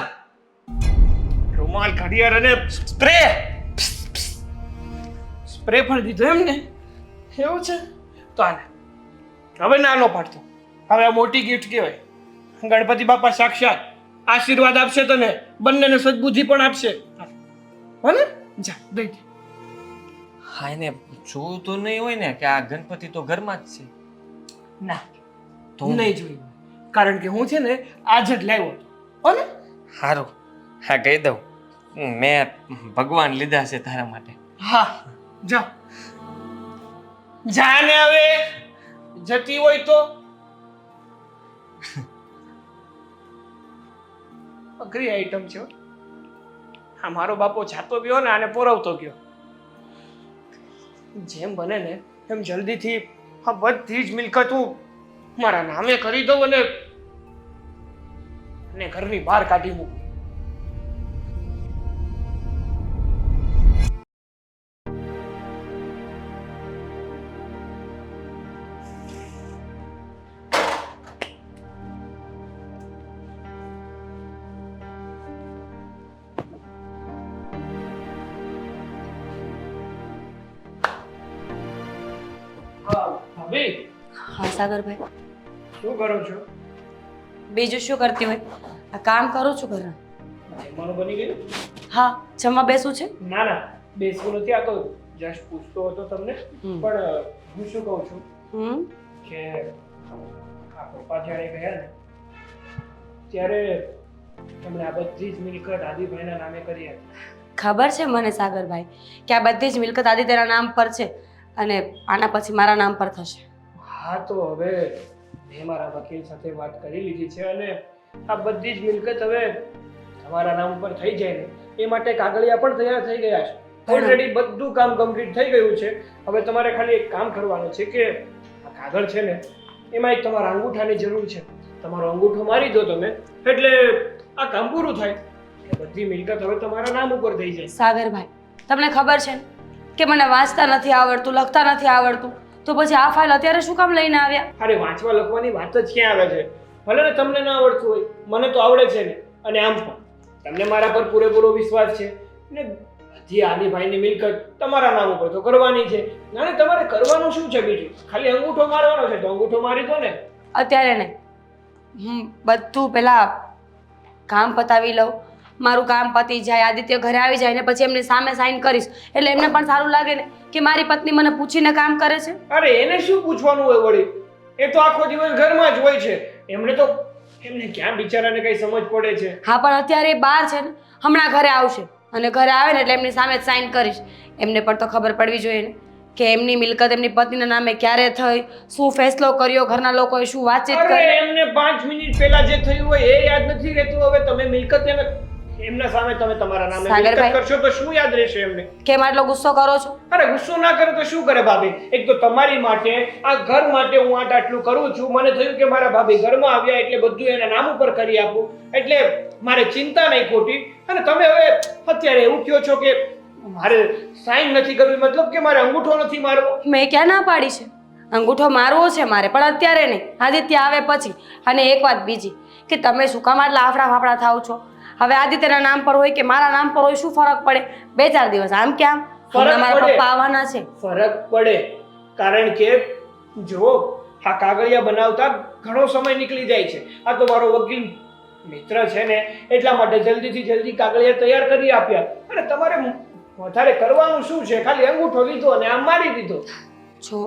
ઘડિયાળ અને સ્પ્રે. સ્પ્રે પણ દીધો એમ ને? એવું છે તો આને હવે નાનો પાડતો. હવે આ મોટી ગિફ્ટ કહેવાય. ગણપતિ બાપા સાક્ષાત આશીર્વાદ આપશે તને, બંનેને સદબુદ્ધિ પણ આપશે. હો ને? જા દઈ દે. હા એને જોયું તો નહીં હોય ને કે આ ગણપતિ તો ઘરમાં જ છે. ના તો નહીં જોયું, કારણ કે હું છે ને આજ જ લાવ્યો હતો. હો ને? સારું, હા કહી દઉં મેં ભગવાન લીધા છે તારા માટે. હા જા જા ને હવે જતી હોય તો અઘરી આઈટમ છે હો. હા મારો બાપો જાતો ગયો ને આને પોરવતો ગયો. જેમ બને ને એમ જલ્દીથી આ બધી જ મિલકત હું મારા નામે કરી દઉં અને ઘરની બહાર કાઢી મૂકું. ભાભી હા સાગરભાઈ, શું કરો છો? બીજું શું કરતી હોય? આ કામ કરું છું ઘરે. જમવાનું બની ગયું? હા, જમવા બેસું છે? ના ના બેસવું નથી. આ તો જસ્ટ પૂછતો હતો તમને. પણ હું શું કહું છું કે આ પપ્પા જ્યારે ગયા ને ત્યારે તમને આ બધી જ મિલકત આદિભાઈના નામે કરી હતી. ખબર છે મને સાગરભાઈ કે આ બધી જ મિલકત આદિત્યના નામ પર છે અને આના પછી મારા નામ પર થશે. હા તો હવે મેં મારા વકીલ સાથે વાત કરી લીધી છે અને આ બધી જ મિલકત હવે તમારા નામ ઉપર થઈ જાય ને એ માટે કાગળિયા પણ તૈયાર થઈ ગયા છે. ઓલરેડી બધું કામ કમ્પ્લીટ થઈ ગયું છે. હવે તમારે ખાલી એક કામ કરવાનું છે કે આ કાગળ છે ને એમાં એક તમારા અંગૂઠાની જરૂર છે. તમારો અંગૂઠો મારી દો તમે એટલે આ કામ પૂરું થાય. એ બધી મિલકત હવે તમારા નામ ઉપર થઈ જાય. સાગરભાઈ, તમને ખબર છે ને કે મને વાંચતા નથી આવડતું, લખતા નથી આવડતું, તો પછી આ ફાઇલ અત્યારે શું કામ લઈને આવ્યા? અરે વાંચવા લખવાની વાત જ ક્યાં આવે છે? ભલે ને તમને ના આવડતું હોય, મને તો આવડે છે ને. અને આમ પણ તમને મારા પર પૂરેપૂરો વિશ્વાસ છે ને બધી આદિભાઈની મિલકત તમારા નામ ઉપર તો કરવાની છે. ના તમારે કરવાનું શું છે બીજું? ખાલી અંગૂઠો મારવાનો છે તો અંગૂઠો મારી દો ને. અત્યારે નહીં, બધું પેલા કામ પતાવી લઉં. મારું કામ પતી જાય, આદિત્ય ઘરે આવી જાય ને પછી એમની સામે સાઈન કરીશ એટલે એમને પણ સારું લાગે ને કે મારી પત્ની મને પૂછીને કામ કરે છે. અરે એને શું પૂછવાનું હોય વળી? એ તો આખો દિવસ ઘરમાં જ હોય છે. એમને ક્યાં બિચારાને કઈ સમજ પડે છે? હા પણ અત્યારે એ બહાર છે ને, હમણાં ઘરે આવશે અને ઘરે આવે ને એટલે એમની સામે જ સાઈન કરીશ. એમને પણ તો ખબર પડવી જોઈએ ને કે એમની મિલકત એમની પત્નીના નામે ક્યારે થઈ, શું ફેસલો કર્યો, ઘરના લોકોએ શું વાતચીત કરી. અરે એમને 5 મિનિટ પહેલા જે થયું હોય એ યાદ નથી રહેતું. હવે તમે મિલકત એમના સામે તમે તમારા નામે મિલકત કરશો તો શું યાદ રહેશે એમને? કેમ આટલો ગુસ્સો કરો છો? અરે ગુસ્સો ના કરે તો શું કરે ભાભી? એક તો તમારી માટે આ ઘર માટે હું આટલું કરું છું. મને થયું કે મારા ભાભી ઘરમાં આવ્યા એટલે બધું એના નામ ઉપર કરી આપું એટલે મારે ચિંતા નહીં ખોટી. અને તમે હવે અત્યારે એવું કહો છો કે મારે સાઈન નથી કરવી, મતલબ કે મારે અંગૂઠો નથી મારવો? મેં ક્યાં ના પાડી છે? અંગૂઠો મારવો છે મારે, પણ અત્યારે નહીં, આદિત્ય આવે પછી. અને એક વાત બીજી કે તમે શું કામ આટલા આફડા ફાફડા થાવ છો? હવે આદિત્યના નામ પર હોય કે મારા નામ પર હોય શું ફરક પડે? 2-4 દિવસ આમ કે આમ મારા પપ્પા આવવાના છે. ફરક પડે કારણ કે જો આ કાગળિયા બનાવતા ઘણો સમય નીકળી જાય છે. આ તો મારો વકીલ મિત્ર છે ને એટલા માટે જલ્દીથી જલ્દી કાગળિયા તૈયાર કરી આપ્યા. અને તમારે વધારે કરવાનું શું છે? ખાલી અંગૂઠો લીધો અને આમ મારી દીધો. જો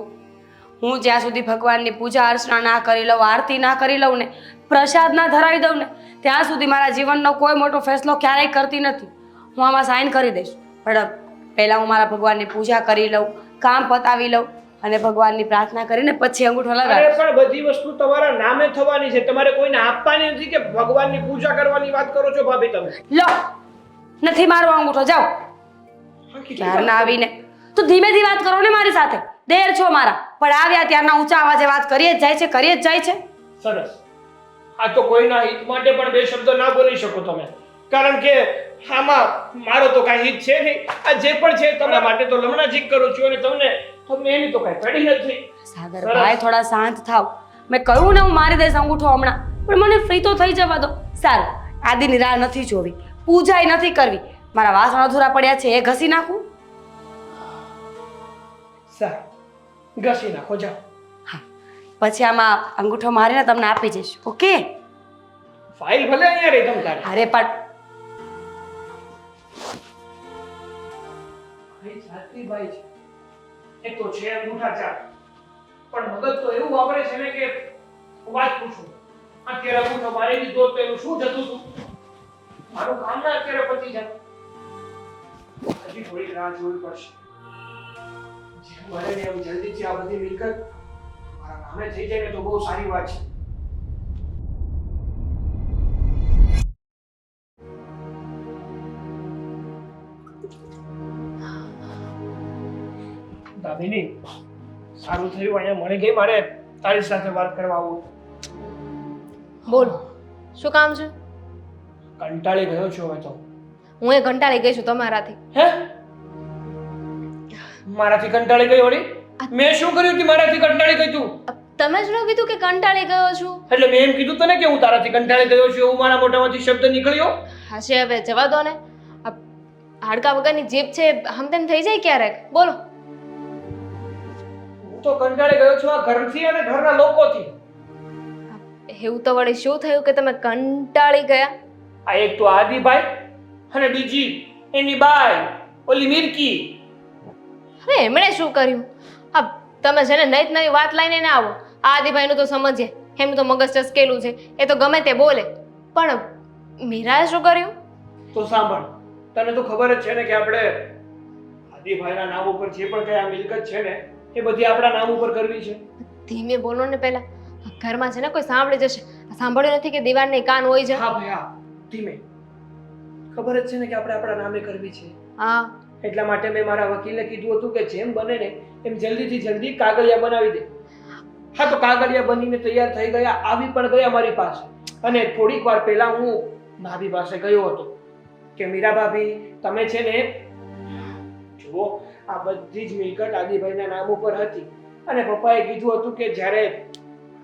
હું જ્યાં સુધી ભગવાનની પૂજા અર્ચના ના કરી લઉં, આરતી ના કરી લઉં ને, પ્રસાદ ના ધરાવી દઉં ને, ત્યાં સુધી મારા જીવનનો કોઈ મોટો ફેસલો ક્યારેય કરતી નથી. હું આમાં સાઈન કરી દઈશ, પણ પહેલાં હું મારા ભગવાનની પૂજા કરી લઉં, કામ પતાવી લઉં અને ભગવાનની પ્રાર્થના કરીને પછી અંગૂઠો લગાડીશ. પણ બધી વસ્તુ તમારા નામે થવાની છે, તમારે કોઈને આપવાની નથી કે ભગવાનની પૂજા કરવાની વાત કરો છો ભાભી તમે? લો, નથી મારો અંગૂઠો, જાઓ. ક્યારના આવીને તો ધીમેથી વાત કરો ને મારી સાથે. દેર છો મારા, પણ આવ્યા ત્યારના ઊંચા અવાજે વાત કરીએ જ જાય છે, કરીએ જ જાય છે. સરસ. આ તો કોઈના હિત માટે પણ 2 શબ્દ ના બોલી શકો તમે, કારણ કે આમાં મારો તો કાંઈ હિત છે નહીં. આ જે પણ છે તમારા માટે તો લમણાજીક કરું છું અને તમને એની તો કાંઈ પડી નથી. સાગરભાઈ થોડા શાંત થાવ. મેં કહ્યું ને હું મારી દઈશ અંગૂઠો હમણાં, પણ મને ફ્રી તો થઈ જવા દો. સારું, આદિની રાહ નથી જોવી, પૂજાય નથી કરવી, મારા વાસણ અધૂરા પડ્યા છે એ ઘસી નાખું. સારું, ઘસી નાખો, જાઓ. હા, પછી આમાં અંગૂઠો મારીને તમને આપી જઈશ. ઓકે? ફાઇલ ભલે અહીંયા રહી તમ તારે. અરે પણ ભાઈ છે એ તો છે અંગૂઠા ચાર, પણ મગજ તો એવું વાપરે છે ને કે વાત પૂછું. અત્યારે અંગૂઠો મારી દીધો તો એનું શું જતું હતું? મારું કામ ના અત્યારે પતી જાય. હજી થોડી રાહ જોવી પડશે. જેમ બને ને એમ જલ્દીથી આ બધી મિલકત મારા નામે થઈ જાય ને તો બહુ સારી વાત છે. દામિની, સારું થયું અહીંયા મળી ગઈ. મારે તારી સાથે વાત કરવા આવું. બોલ શું કામ છે? કંટાળી ગયો છું હવે તો. હું એ કંટાળી ગઈ છું તમારાથી. હે? મારાથી કંટાળી ગઈ વળી? મેં શું કર્યું કે મારાથી કંટાળી ગઈ તું? તમે જ ન કીધું કે કંટાળી ગયો છું? એટલે મેં એમ કીધું તને કે હું તારાથી કંટાળી ગયો છું એવું મારા મોઢામાંથી શબ્દ નીકળ્યો? હાશે હવે જવા દો ને. આ હાડકા વગરની જીભ છે હમતેમ થઈ જાય ક્યારેક. બોલો. હું તો કંટાળી ગયો છું આ ઘરથી અને ઘરના લોકોથી. એવું તો વળી શું થયું કે તમે કંટાળી ગયા? આ એક તો આદિભાઈ અને બીજી એની બાઈ ઓલી મિરકી. અરે એમણે શું કર્યું? આ તમે છે ને નઈ નવી વાત લઈને ના આવો. આ આદિભાઈનું તો સમજીએ, એમનું તો મગજ ચસકેલું છે, એ તો ગમે તે બોલે. પણ મીરાએ શું કર્યું? તો સાંભળ, તને તો ખબર જ છે ને કે આપણે આદિભાઈના નામ ઉપર જે પણ કઈ આ મિલકત છે ને એ બધી આપણા નામ ઉપર કરવી છે. ધીમે બોલો ને પહેલા. ઘરમાં છે ને કોઈ સાંભળી જશે. સાંભળ્યું નથી કે દીવાને કાન હોય છે? હા ભાઈ હા, ધીમે. ખબર જ છે ને કે આપણે આપણા નામે કરવી છે. હા. એટલા માટે મેં મારા વકીલે કીધું હતું કે જેમ બને ને એમ જલ્દીથી જલ્દી કાગળિયા બનાવી દે. હા, તો કાગળિયા બનીને તૈયાર થઈ ગયા, આવી પણ ગયા મારી પાસે. અને થોડીક વાર પહેલા હું ભાભી પાસે ગયો હતો કે મીરા ભાભી, તમે છે ને જુઓ આ બધી જ મિલકત આદિભાઈના નામ ઉપર હતી અને પપ્પાએ કીધું હતું કે જ્યારે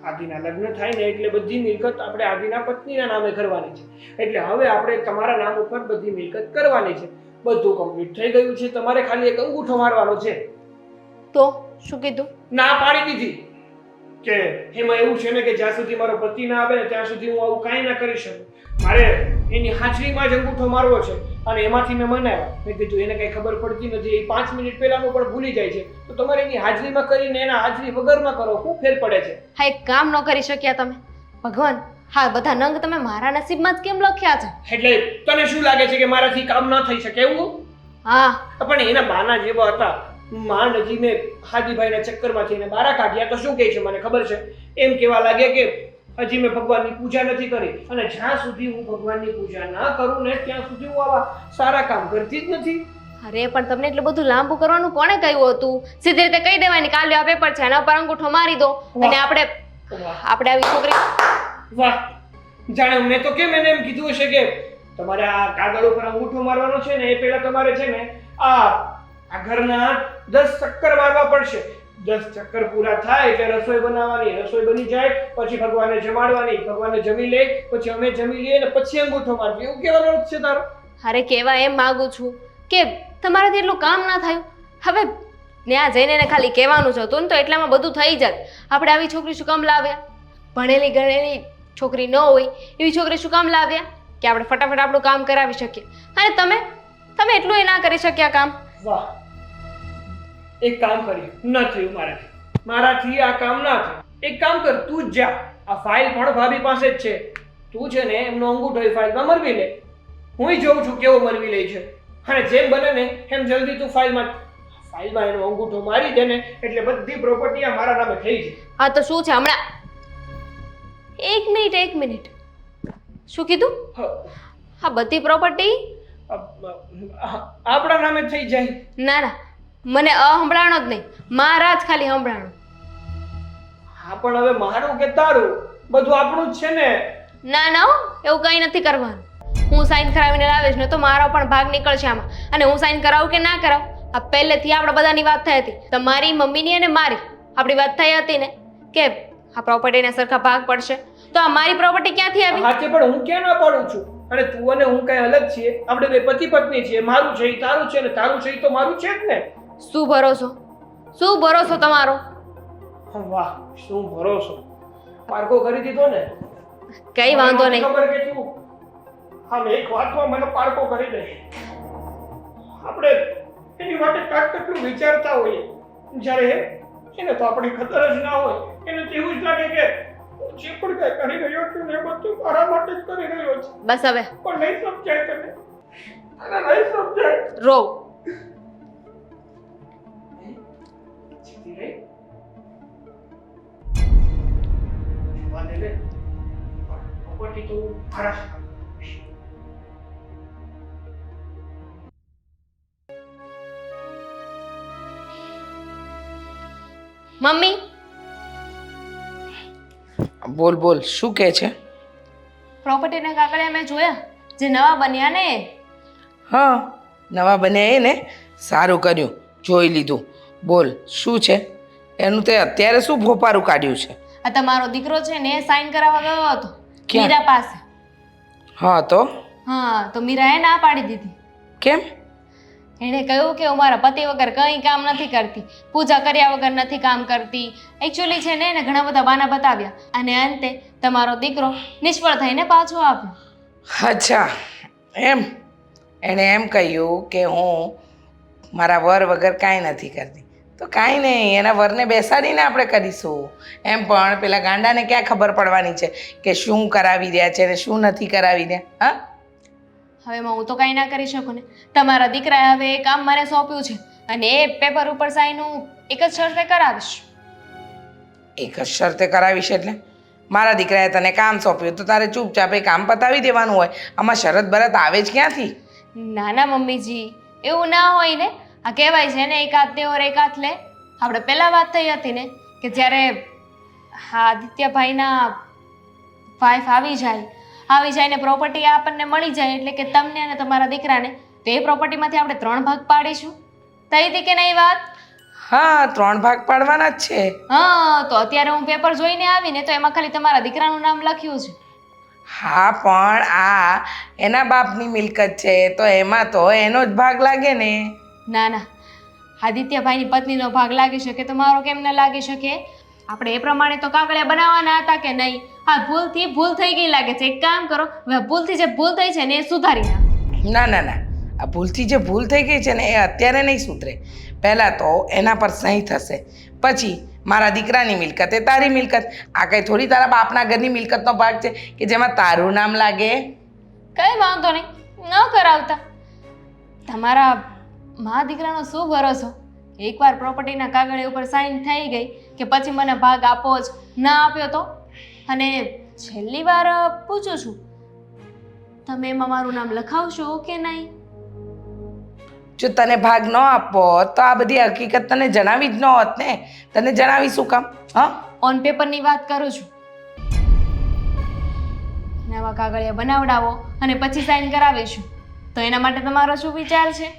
આદિના લગ્ન થાય ને એટલે બધી મિલકત આપણે આદિના પત્નીના નામે કરવાની છે. એટલે હવે આપણે તમારા નામ ઉપર બધી મિલકત કરવાની છે. બધું કમ્પ્લીટ થઈ ગયું છે, તમારે ખાલી એક અંગૂઠો મારવાનો છે. તો શું કીધું? ના પાડી દીધી કે એમાં એવું છે ને કે જ્યાં સુધી મારો પતિ ના આવે ને ત્યાં સુધી હું આવું કાંઈ ના કરી શકું. મારે એની હાજરીમાં જ અંગૂઠો મારવો છે અને એમાંથી મેં મનાવ્યા. મેં કીધું એને કઈ ખબર પડતી નથી, એ 5 મિનિટ પહેલાનું પણ ભૂલી જાય છે, તો તમારે એની હાજરીમાં કરીને એના હાજરી વગરમાં કરો, શું ફેર પડે છે? હા, એક કામ ન કરી શક્યા તમે? ભગવાન, હા બધા નંગ તમે મારા નસીબમાં જ કેમ લખ્યા છે? એટલે તને શું લાગે છે કે મારાથી કામ ન થઈ શકે એવું? હા. પણ એના બાના જેવા હતા. માં નજી મેં હાજીભાઈના ચક્કરમાંથી એને બારા કાઢ્યા તો શું કહે છે મને ખબર છે? એમ કહેવા લાગે કે હજી મેં ભગવાનની પૂજા નથી કરી અને જ્યાં સુધી હું ભગવાનની પૂજા ના કરું ને ત્યાં સુધી હું આવા સારા કામ કરતી જ નથી. અરે પણ તમને એટલું બધું લાંબુ કરવાનું કોણે કહ્યું હતું? સીધી રીતે કહી દેવાની કાલે આ પેપર છે એના પર અંગૂઠો મારી દો અને આપણે આવી છોકરી. વાહ, જાણે મેં તો કેમ એને એમ કીધું હશે કે તમારે આ કાગળ ઉપર અંગૂઠો મારવાનો છે ને એ પહેલા તમારે છે ને આ ઘરના 10 ચક્કર મારવા પડશે. 10 ચક્કર પૂરા થાય એટલે રસોઈ બનાવવાની, રસોઈ બની જાય પછી ભગવાનને જમાડવાની, ભગવાનને જમી લે પછી અમે જમી લઈએ ને પછી અંગૂઠો મારવી. એવું કહેવાનો અર્થ છે તારો? અરે કહેવા એમ માંગુ છું કે તમારાથી એટલું કામ ના થયું. હવે ત્યાં જઈને એને ખાલી કહેવાનું જ હતું ને તો એટલામાં બધું થઈ જાય. આપણે આવી છોકરી શું કામ લાવ્યા? ભણેલી ગણેલી છોકરી ન હોય એવી છોકરી શું કામ લાવ્યા કે આપણે ફટાફટ આપણું કામ કરાવી શકીએ? અને તમે એટલું એ ના કરી શક્યા કામ? વાહ, એક કામ કર્યું, ન થયું મારાથી આ કામ ના થયું. એક કામ કર, તું જ જા, આ ફાઇલ પણ ભાભી પાસે જ છે, તું છે ને એમનો અંગૂઠો એ ફાઇલમાં મરવી લે. હું જોઉં છું કેવો મરવી લે છે અને જેમ બને ને એમ જલ્દી તું ફાઇલમાં એનો અંગૂઠો મારી દે ને એટલે બધી પ્રોપર્ટી આ મારા નામે થઈ જાય. હા તો શું છે હમણાં? એક મિનિટ શું કીધું? હા બધી પ્રોપર્ટી આપણા નામે થઈ જાય. ના મને સંભળાણો જ નહીં, મારા જ ખાલી સંભળાણો. હા પણ હવે મારું કે તારું બધું આપણું જ છે ને. ના હો, એવું કંઈ નથી કરવાનું. હું સાઈન કરાવીને લાવીશ ને તો મારો પણ ભાગ નીકળશે આમાં. અને હું સાઈન કરાવું કે ના કરાવું આ પહેલેથી આપણા બધાની વાત થઈ હતી. તમારી મમ્મીની અને મારી આપણી વાત થઈ હતી ને કે આ પ્રોપર્ટીના સરખા ભાગ પડશે. તો આ મારી પ્રોપર્ટી ક્યાંથી આવી? હા પણ હું ક્યાં ના પાડું છું? અને તું અને હું કઈ અલગ છીએ? આપણે બે પતિ પત્ની છીએ. મારું છે ઈ તારું છે ને તારું છે ઈ તો મારું છે જ ને. શું ભરોસો તમારો? વાહ, શું ભરોસો? પારકો કરી દીધો ને. કઈ વાંધો નહીં. ખબર કે તું આમ એક વાતમાં મને પારકો કરી દે. આપણે એની માટે કેટલું વિચારતા હોઈએ, જ્યારે એને તો આપણી ખબર જ ના હોય. એને તો એવું જ લાગે કે જે પણ કઈ કરી રહ્યો છું ને એ બધું મારા માટે જ કરી રહ્યો છે. બસ હવે પણ નહીં સમજાય તને, અને નહીં સમજાય. રો પ્રોપર્ટી તો મારા મમ્મી બોલ બોલ શું કહે છે? પ્રોપર્ટીના કાગળિયા મેં જોયા જે નવા બન્યા ને એ. હા, નવા બન્યા એ ને, સારું કર્યું, જોઈ લીધું. બોલ શું છે એનું? તે અત્યારે શું ભોપારું કાઢ્યું છે? આ તમારો દીકરો છે ને સાઈન કરાવવા ગયો હતો ક્યાં? મીરા પાસે. હા તો હા તો મીરાએ ના પાડી દીધી. કેમ? એણે કહ્યું કે હું મારા પતિ વગર કંઈ કામ નથી કરતી, પૂજા કર્યા વગર નથી કામ કરતી. એકચ્યુઅલી છે ને એને ઘણા બધા બહાના બતાવ્યા અને અંતે તમારો દીકરો નિષ્ફળ થઈને પાછો આવ્યો. અચ્છા એમ? એણે એમ કહ્યું કે હું મારા વર વગર કાંઈ નથી કરતી. તો કાંઈ નહીં, એના વરને બેસાડીને આપણે કરીશું. એમ પણ પેલા ગાંડાને ક્યાં ખબર પડવાની છે કે શું કરાવી રહ્યા છે ને શું નથી કરાવી રહ્યા? હા, હવે હું તો કાંઈ ના કરી શકું ને. તમારા દીકરાએ હવે એ કામ મને સોંપ્યું છે અને એ પેપર ઉપર સાઈન હું એક જ શરતે કરાવીશ. એક જ શરતે કરાવીશ એટલે? મારા દીકરાએ તને કામ સોંપ્યું તો તારે ચૂપચાપ એ કામ પતાવી દેવાનું હોય. આમાં શરત બરત આવે જ ક્યાંથી? ના ના મમ્મીજી, એવું ના હોય ને. આ કહેવાય છે ને એક હાથ દે ઓર એક હાથ લે. આપણે પહેલાં વાત થઈ હતી ને કે જ્યારે આદિત્યભાઈના વાઈફ આવી જાય ને પ્રોપર્ટી આપણને મળી જાય એટલે કે તમને અને તમારા દીકરાને, તો એ પ્રોપર્ટીમાંથી આપણે 3 ભાગ પાડીશું. થઈ હતી કે નહીં વાત? હા, 3 ભાગ પાડવાના જ છે. હા તો અત્યારે હું પેપર જોઈને આવીને તો એમાં ખાલી તમારા દીકરાનું નામ લખ્યું છે. હા પણ આ એના બાપની મિલકત છે તો એમાં તો એનો જ ભાગ લાગે ને. ના ના, આદિત્યભાઈની પત્નીનો ભાગ લાગી શકે તો મારો કેમ ન લાગી શકે? આપણે એ પ્રમાણે તો કાગળિયા બનાવવાના હતા કે નહીં? હા, ભૂલથી ભૂલ થઈ ગઈ લાગે છે. એક કામ કરો, હવે ભૂલથી જે ભૂલ થઈ છે ને એ સુધારી નાખો. ના ના ના, આ ભૂલથી જે ભૂલ થઈ ગઈ છે ને એ અત્યારે નહીં સુધરે. પહેલાં તો એના પર સહી થશે, પછી મારા દીકરાની મિલકત એ તારી મિલકત. આ કંઈ થોડી તારા બાપના ઘરની મિલકતનો ભાગ છે કે જેમાં તારું નામ લાગે? કઈ વાંધો નહીં, ન કરાવતા. તમારા મા દીકરાનો શું ભરોસો? એકવાર પ્રોપર્ટીના કાગળ ઉપર સાઈન થઈ ગઈ કે પછી મને ભાગ આપો જ, ના આપ્યો તો? અને છેલ્લી વાર પૂછું છું, તમે એમાં મારું નામ લખાવશો કે નહીં? જો તને ભાગ ન આપો તો આ બધી હકીકત તને જણાવી જ ન હોત ને. તને જણાવી શું કામ? હા, ઓન પેપરની વાત કરું છું. નવા કાગળિયા બનાવડાવો અને પછી સાઈન કરાવીશું. તો એના માટે તમારો શું વિચાર છે?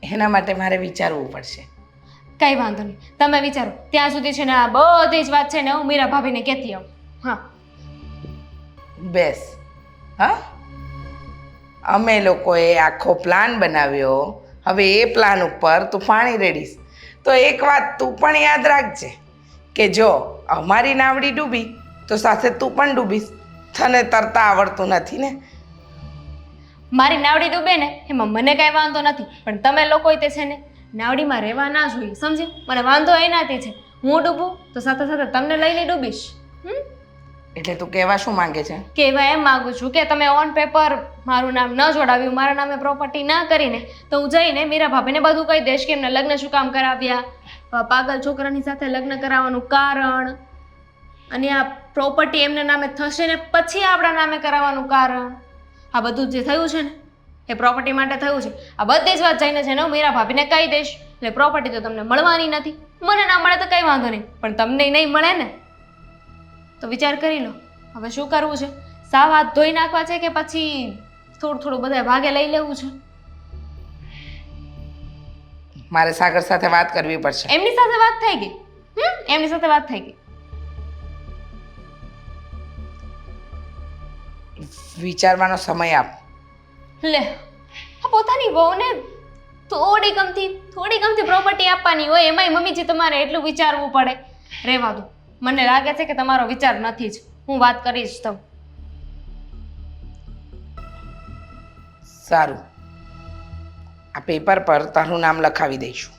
એના માટે મારે વિચારવું પડશે. કઈ વાંધો નહીં, તમે વિચારો. ત્યાં સુધી છે ને આ બધી જ વાત છે ને હું મીરા ભાભીને કહેતી આવું. હા, બેસ. હા, અમે લોકોએ આખો પ્લાન બનાવ્યો. હવે એ પ્લાન ઉપર તું પાણી રેડીશ તો એક વાત તું પણ યાદ રાખજે કે જો અમારી નાવડી ડૂબી તો સાથે તું પણ ડૂબીશ. તને તરતા આવડતું નથી ને? મારી નાવડી ડૂબે ને એમાં મને કાંઈ વાંધો નથી, પણ તમે લોકોએ તે છે ને નાવડીમાં રહેવા ના જોઈએ, સમજી? મને વાંધો એનાથી છે. હું ડૂબું તો સાથે સાથે તમને લઈને ડૂબીશ. એટલે તું કહેવા શું માંગે છે? કહેવા એમ માગું છું કે તમે ઓન પેપર મારું નામ ન જોડાવ્યું, મારા નામે પ્રોપર્ટી ના કરીને, તો હું જઈને મીરા ભાભીને બધું કહી દઈશ કે એમને લગ્ન શું કામ કરાવ્યા, પાગલ છોકરાની સાથે લગ્ન કરાવવાનું કારણ, અને આ પ્રોપર્ટી એમના નામે થશે ને પછી આપણા નામે કરાવવાનું કારણ. આ બધું જે થયું છે ને એ પ્રોપર્ટી માટે થયું છે. આ બધી જ વાત જઈને છે ને હું મીરા ભાભીને કહી દઈશ. એટલે પ્રોપર્ટી તો તમને મળવાની નથી. મને ના મળે તો કંઈ વાંધો નહીં, પણ તમને નહીં મળે ને તો વિચાર કરી લો હવે શું કરવું છે. સાવ હાથ ધોઈ નાખવા છે કે પછી થોડું થોડું બધા ભાગે લઈ લેવું છે? મારે સાગર સાથે વાત કરવી પડશે. એમની સાથે વાત થઈ ગઈ. એમની સાથે વાત થઈ ગઈ. વિચારવાનો સમય આપ. લે, આ પોતાની વહુને થોડી ગમતી પ્રોપર્ટી આપવાની હોય એમાંય મમ્મીજી તમારે એટલું વિચારવું પડે. રહેવા દો, મને લાગે છે કે તમારો વિચાર નથી જ. હું વાત કરીશ તો. સારું, આ પેપર પર તારું નામ લખાવી દઈશું.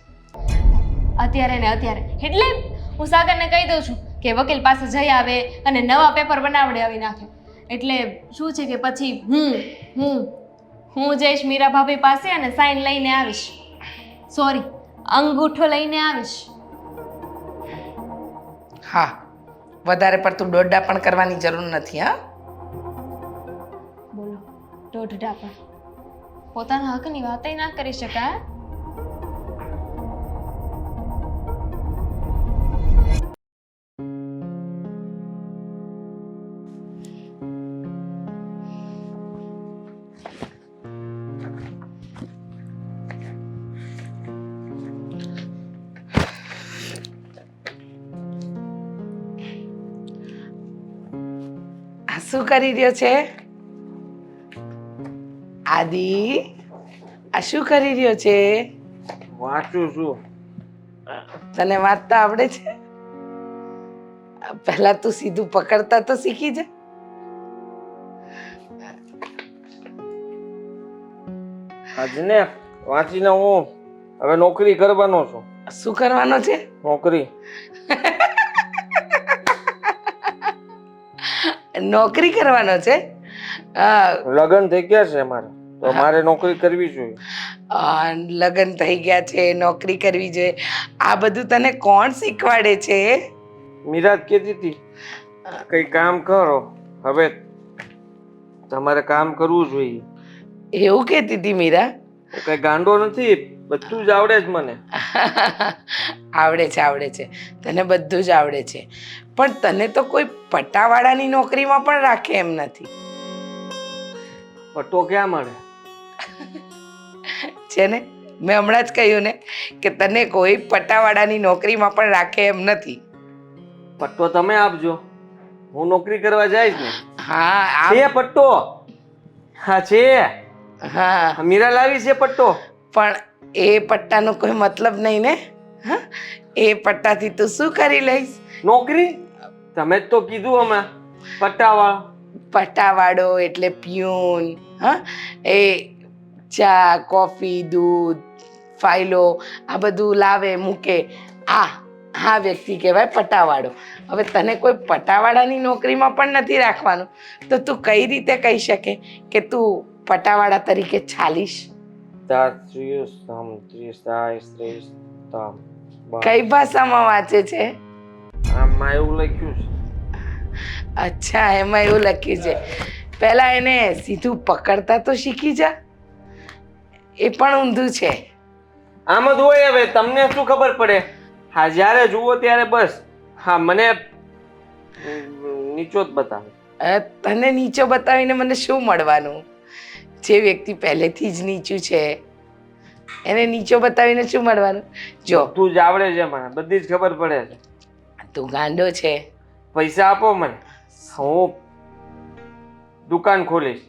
અત્યારે ને અત્યારે એટલે હું સાગરને કહી દઉં છું કે વકીલ પાસે જઈ આવે અને નવા પેપર બનાવડાવી નાખે. એટલે શું છે કે પછી હું જઈશ મીરા ભાભી પાસે અને સાઈન લઈને આવીશ. સોરી, અંગૂઠો લઈને આવીશ. હા, વધારે પડતું દોડડા પણ કરવાની જરૂર નથી. હા, દોઢડા પણ પોતાના હકની વાતય ના કરી શકાય. આ શું કરી રહ્યો છે આદિ? આ શું કરી રહ્યો છે? વાંચું છું. તને વાંચતા આવડે છે? પહેલા તું સીધું પકડતા તો શીખી જા. આજને વાંચીને હું હવે નોકરી કરવાનો છું. શું કરવાનો છે? નોકરી. નોકરી કરવાનો છે? લગ્ન થઈ ગયા છે મારે, તો મારે નોકરી કરવી જોઈએ. લગ્ન થઈ ગયા છે, નોકરી કરવી જોઈએ. આ બધું તને કોણ શીખવાડે છે? મીરાજ કહેતી હતી કઈ કામ કરો, હવે તમારે કામ કરવું જોઈએ. એવું કહેતી હતી મીરા? કઈ ગાંડો નથી, બધું જ આવડે જ મને. આવડે છે, આવડે છે, તને બધું જ આવડે છે. પણ તને તો કોઈ પટ્ટાવાળાની નોકરીમાં પણ રાખે એમ નથી. પટ્ટો ક્યાં મળે છે ને, મેં હમણાં જ કહ્યું ને કે તને કોઈ પટ્ટાવાળાની નોકરીમાં પણ રાખે એમ નથી. પટ્ટો તમે આપજો, હું નોકરી કરવા જઈશ ને. હા છે પટ્ટો? હા છે. હા, મીરા લાવી છે પટ્ટો. પણ એ પટ્ટાનો કોઈ મતલબ નહીં ને. હા, એ પટ્ટાથી તું શું કરી લઈશ? નોકરી? તમે જ તો કીધું હમણાં પટ્ટાવાળો. પટ્ટાવાળો એટલે પ્યુન. હા, એ ચા, કોફી, દૂધ, ફાઇલો આ બધું લાવે મૂકે, આ વ્યક્તિ કહેવાય પટ્ટાવાળો. હવે તને કોઈ પટ્ટાવાળાની નોકરીમાં પણ નથી રાખવાનું, તો તું કઈ રીતે કહી શકે કે તું પટ્ટાવાળા તરીકે ચાલીશ? કઈ ભાષામાં વાંચે છે? આમાં એવું લખ્યું છે. અચ્છા, એમાં એવું લખ્યું છે. પહેલા એને સીધું પકડતા તો શીખી જા. એ પણ ઊંધું છે. આમ જ હોય, હવે તમને શું ખબર પડે? હા, જ્યારે જુઓ ત્યારે બસ હા મને નીચો જ બતાવે. તને નીચો બતાવીને મને શું મળવાનું? જે વ્યક્તિ પહેલેથી જ નીચું છે એને નીચો બતાવીને શું મળવાનું? જો તું જ આવડે છે મને, બધી જ ખબર પડે છે. તું ગાંડો છે. પૈસા આપો મને, હું દુકાન ખોલીશ.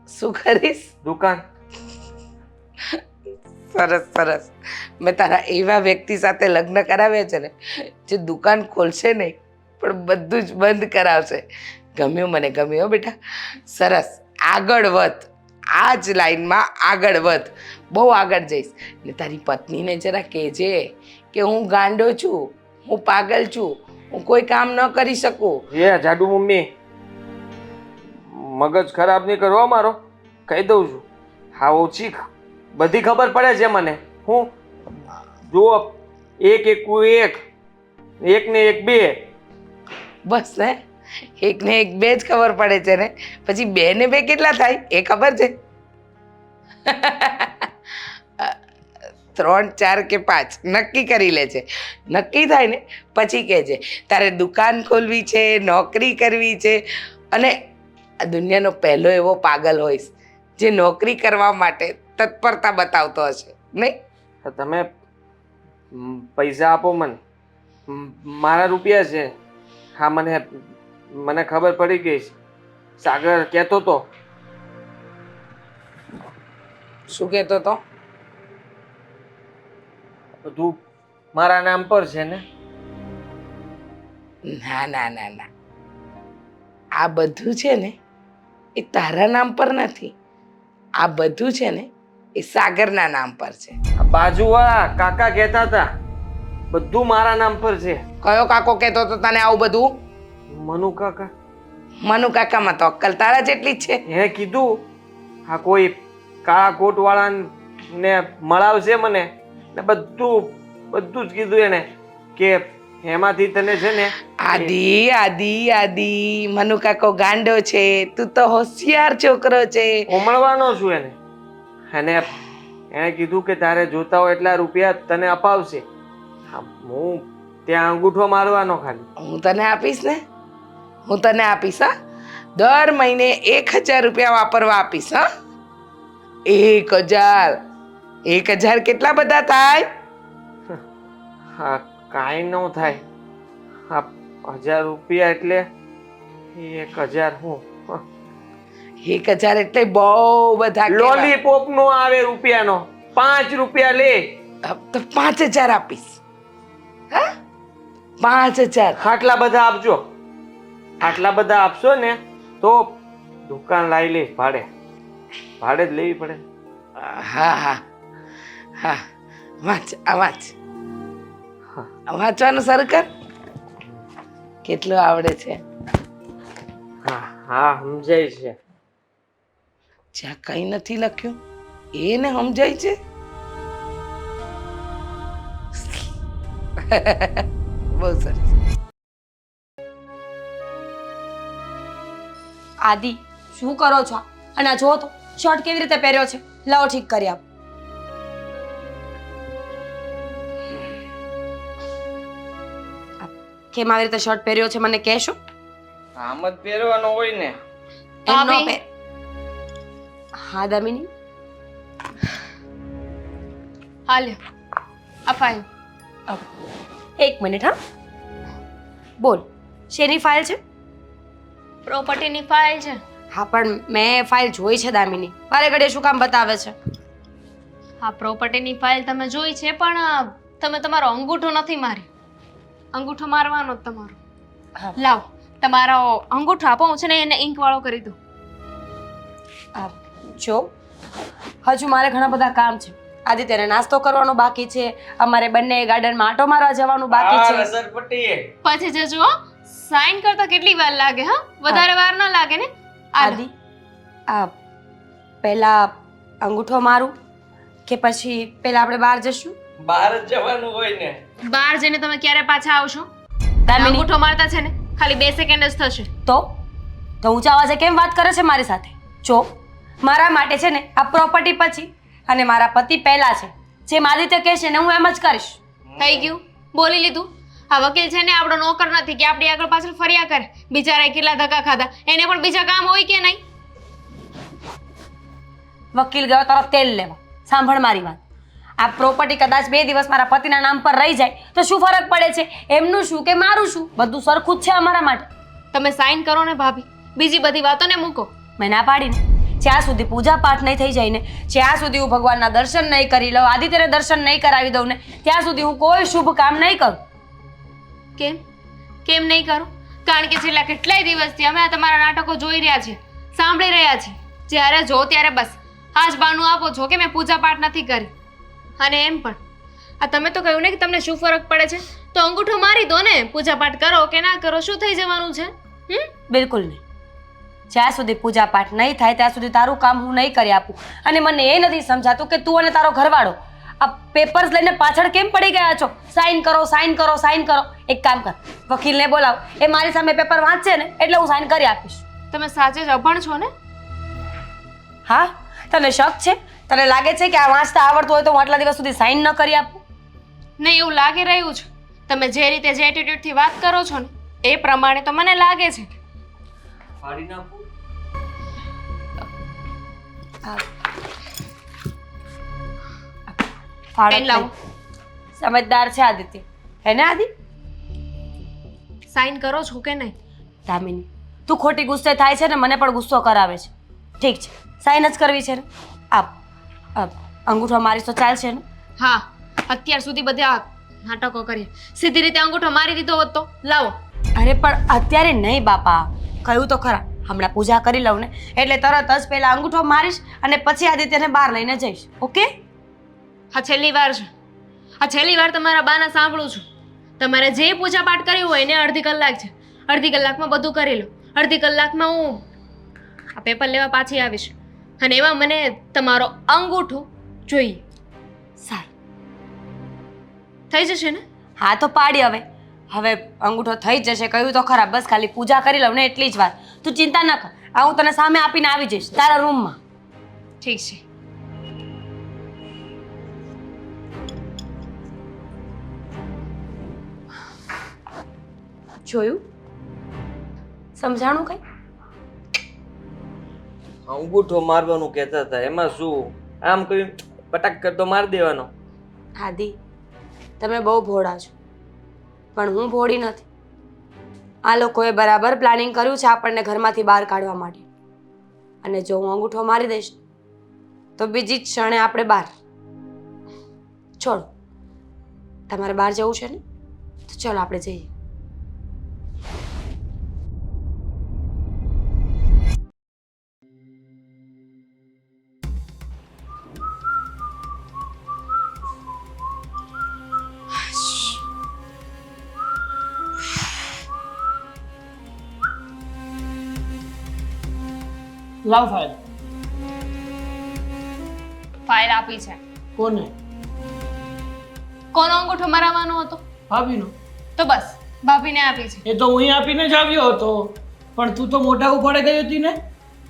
શું કરીશ? દુકાન. સરસ સરસ. મેં તારા એવા વ્યક્તિ સાથે લગ્ન કરાવ્યા છે ને જે દુકાન ખોલશે નહીં પણ બધું જ બંધ કરાવશે. ગમ્યું, મને ગમ્યું હો બેટા. સરસ, આગળ વધ, આ જ લાઈનમાં આગળ વધ, બહુ આગળ જઈશ. ને તારી પત્નીને જરા કહેજે કે હું ગાંડો છું, હું પાગલ છું, હું કોઈ કામ ન કરી શકું. એ જાડુ મમ્મી, મગજ ખરાબ નહીં કરો મારો, કહી દઉં છું. હા, ઓછી બધી ખબર પડે છે મને. હું જુઓ, એક ને એક બે. બસ ને, એક ને એક બે જ ખબર પડે છે ને, પછી બે ને બે કેટલા થાય એ ખબર છે? 3, 4 કે 5 નક્કી કરી લે છે. નક્કી થાય ને પછી કહેજે તારે દુકાન ખોલવી છે, નોકરી કરવી છે. અને આ દુનિયાનો પહેલો એવો પાગલ હોઈશ જે નોકરી કરવા માટે તત્પરતા બતાવતો હશે, નહીં? તમે પૈસા આપો મને, મારા રૂપિયા છે. હા, મને ખબર પડી ગઈ છે. સાગર કહેતો તો. શું કહેતો તો? બધું મારા નામ પર છે ને? ના ના ના ના, આ બધું છે ને એ તારા નામ પર નથી. આ બધું છે ને એ સાગરના નામ પર છે. બાજુવાળા કાકા કહેતા હતા બધું મારા નામ પર છે. કયો કાકો કહેતો તો તને આવું બધું? મનુ કાકા. મનુ કાકામાં તો અક્કલ તારા જેટલી જ છે. એ કીધું હા કોઈ કાળા કોટ વાળા ને મળાવશે મને ને બધું જ કીધું એને કે એમાંથી તને છે ને આદિ આદિ આદિ મનુ કાકો ગાંડો છે, તું તો હોશિયાર છોકરો છે. ઉમળવાનો છું એને. અને એણે કીધું કે તારે જોતા હોય એટલા રૂપિયા તને અપાવશે. હા, હું ત્યાં અંગૂઠો મારવાનો ખાલી. હું તને આપીશ ને, હું તને આપીશ. હા, દર મહિને 1000 રૂપિયા વાપરવા આપીશ. હા, 1000. 1000 કેટલા બધા થાય? હા, કાંઈ ન થાય. હા, 1000 રૂપિયા એટલે 1000 હું 1000 એટલે બહુ બધા કહેવાય. લોલીપોપ નો આવે રૂપિયાનો. 5 રૂપિયા લે. તો 5000 આપીશ. હા, 5000. આટલા બધા આપજો. આટલા બધા આપશો ને તો દુકાન લાવી લઈશ ભાડે. ભાડે જ લેવી પડે. હા હા હા, વાંચ આ વાંચ. આ વાંચવાનું શરૂ કર. કેટલું આવડે છે? હા હા, સમજાય છે. જ્યાં કઈ નથી લખ્યું એને સમજાય છે. બહુ સરસ. આદિ શું કરો છો? અને આ જો તો શર્ટ કેવી રીતે પહેર્યો છે, લાવો ઠીક કરી આપ. કેમ આવી રીતે શર્ટ પહેર્યો છે મને કહેશો? આમ જ પહેરવાનો હોય ને. એમ નો ભાભી. પહેર. હા દામિની, હાલ્યો આ ફાઇલ. એક મિનિટ. હા, બોલ, શેની ફાઇલ છે? પ્રોપર્ટીની ફાઇલ છે. હા, પણ મેં ફાઇલ જોઈ છે દામિની. વારે ઘડીએ શું કામ બતાવે છે? હા, પ્રોપર્ટીની ફાઇલ તમે જોઈ છે, પણ તમે તમારો અંગૂઠો નથી માર્યો. અંગૂઠો મારવાનો જ તમારો. હા. લાવ તમારો અંગૂઠો આપો, હું છે ને એને ઇંક વાળો કરી દઉં. આ જો, હજુ મારે ઘણા બધા કામ છે. આદિત્યને નાસ્તો કરવાનો બાકી છે, અમારે બંને ગાર્ડનમાં આંટો મારવા જવાનું બાકી હા, છે. રસરપટ્ટી. પછી જજો હો. સાઈન કરતા કેટલી વાર લાગે? હા, વધારે વાર ના લાગે ને? આદિ, આ પહેલા અંગૂઠો મારું કે પછી પહેલા આપણે બહાર જશું? બહાર જ જવાનું હોય ને. બહાર જઈને તમે ક્યારે પાછા આવશો? દામિની, અંગૂઠો મારતા છે ને ખાલી 2 સેકન્ડ જ થશે. તો ઊંચા અવાજે કેમ વાત કરે છે મારી સાથે? જો, મારા માટે છે ને આ પ્રોપર્ટી પછી અને મારા પતિ પહેલા છે. જેમ આદિત્ય કહેશે ને હું એમ જ કરીશ. થઈ ગયું, બોલી લીધું. આ વકીલ છે ને આપણો નોકર નથી કે આપણી આગળ પાછળ ફર્યા કરે. બિચારાએ કેટલા ધક્કા ખાધા, એને પણ બીજા કામ હોય કે નહીં? વકીલ ગયો તારો તેલ લેવા. સાંભળ મારી વાત. આ પ્રોપર્ટી કદાચ 2 દિવસ મારા પતિના નામ પર રહી જાય તો શું ફરક પડે છે? એમનું શું કે મારું શું? બધું સરખું જ છે અમારા માટે. તમે સાઈન કરો ને ભાભી, બીજી બધી વાતોને મૂકો. મેં ના પાડીને. જ્યાં સુધી પૂજા પાઠ નહીં થઈ જાય ને, જ્યાં સુધી હું ભગવાનના દર્શન નહીં કરી લઉં, આદિત્યને દર્શન નહીં કરાવી દઉં ને, ત્યાં સુધી હું કોઈ શુભ કામ નહીં કરું. કેમ કેમ નહીં કરો? કારણ કે છેલ્લા કેટલાય દિવસથી અમે આ તમારા નાટકો જોઈ રહ્યા છીએ, સાંભળી રહ્યા છીએ. જ્યારે જો ત્યારે બસ આ જ બહાનું આપો છો કે મેં પૂજા પાઠ નથી કરી. અને એમ પણ આ તમે તો કહ્યું ને કે તમને શું ફરક પડે છે, તો અંગૂઠો મારી દો ને. પૂજા પાઠ કરો કે ના કરો, શું થઈ જવાનું છે? બિલકુલ નહીં. જ્યાં સુધી પૂજા પાઠ નહીં થાય ત્યાં સુધી તારું કામ હું નહીં કરી આપું. અને મને એ નથી સમજાતું કે તું અને તારો ઘરવાળો આ પેપર્સ લઈને પાછળ કેમ પડી ગયા છો? સાઈન કરો, સાઈન કરો, સાઈન કરો. એક કામ કર, વકીલને બોલાવ. એ મારી સામે પેપર વાંચશે ને એટલે હું સાઈન કરી આપીશ. તમે સાચે જ અભણ છો ને? હા, તને શક છે? તને લાગે છે કે આ વાંચતા આવડતું હોય તો હું આટલા દિવસ સુધી સાઈન ન કરી આપું? નહીં, એવું લાગી રહ્યું છે. તમે જે રીતે જે એટીટ્યુડથી વાત કરો છો ને એ પ્રમાણે તો મને લાગે છે. ફાડી નાખું. ફાળો લાવો. સમજદાર છે આદિત્ય, હે ને આદિ? સાઈન કરો છો કે નહીં? દામિની, તું ખોટી ગુસ્સે થાય છે ને મને પણ ગુસ્સો કરાવે છે. ઠીક છે, સાઈન જ કરવી છે ને? આપ અંગૂઠો મારીશ તો ચાલશે ને? હા, અત્યાર સુધી બધા નાટકો કરીએ, સીધી રીતે અંગૂઠો મારી દીધો હોત તો લાવો. અરે પણ અત્યારે નહીં બાપા, કહ્યું તો ખરા. હમણાં પૂજા કરી લઉં ને એટલે તરત જ પહેલા અંગૂઠો મારીશ અને પછી આદિત્યને બહાર લઈને જઈશ. ઓકે? આ છેલ્લી વાર છે. આ છેલ્લી વાર તમારા બાના સાંભળું છું. તમારે જે પૂજા પાઠ કર્યું હોય ને 1/2 કલાક છે. 1/2 કલાકમાં બધું કરી લો. 1/2 કલાકમાં હું આ પેપર લેવા પાછી આવીશ અને એમાં મને તમારો અંગૂઠો જોઈએ. સારું, થઈ જશે ને? હા તો પાડી હવે. હવે અંગૂઠો થઈ જ જશે, કહ્યું તો ખરા. બસ ખાલી પૂજા કરી લઉં ને એટલી જ વાત. તું ચિંતા ન કર. આ હું તને સામે આપીને આવી જઈશ તારા રૂમમાં. ઠીક છે. જોયું? સમજાણું કઈ? અંગૂઠો મારવાનું કહેતા હતા, એમાં શું? આમ કરી પટાક કરતો મારી દેવાનો. આદિ, તમે બહુ ભોળા છો, પણ હું ભોળી નથી. આ લોકોએ બરાબર પ્લાનિંગ કર્યું છે આપણને ઘરમાંથી બહાર કાઢવા માટે. અને જો હું અંગૂઠો મારી દઈશ તો બીજી જ ક્ષણે આપણે બહાર. છોડો, તમારે બહાર જવું છે ને, તો ચલો આપણે જઈએ. લાવ ફાઇલ. ફાઇલ આપી છે. કોને? કોનો અંગૂઠો મરાવવાનો હતો? ભાભીનો. તો બસ ભાભીને આપી છે. એ તો હું આપીને જ આવ્યો હતો, પણ તું તો મોઢા ઉપાડે ગઈ હતી ને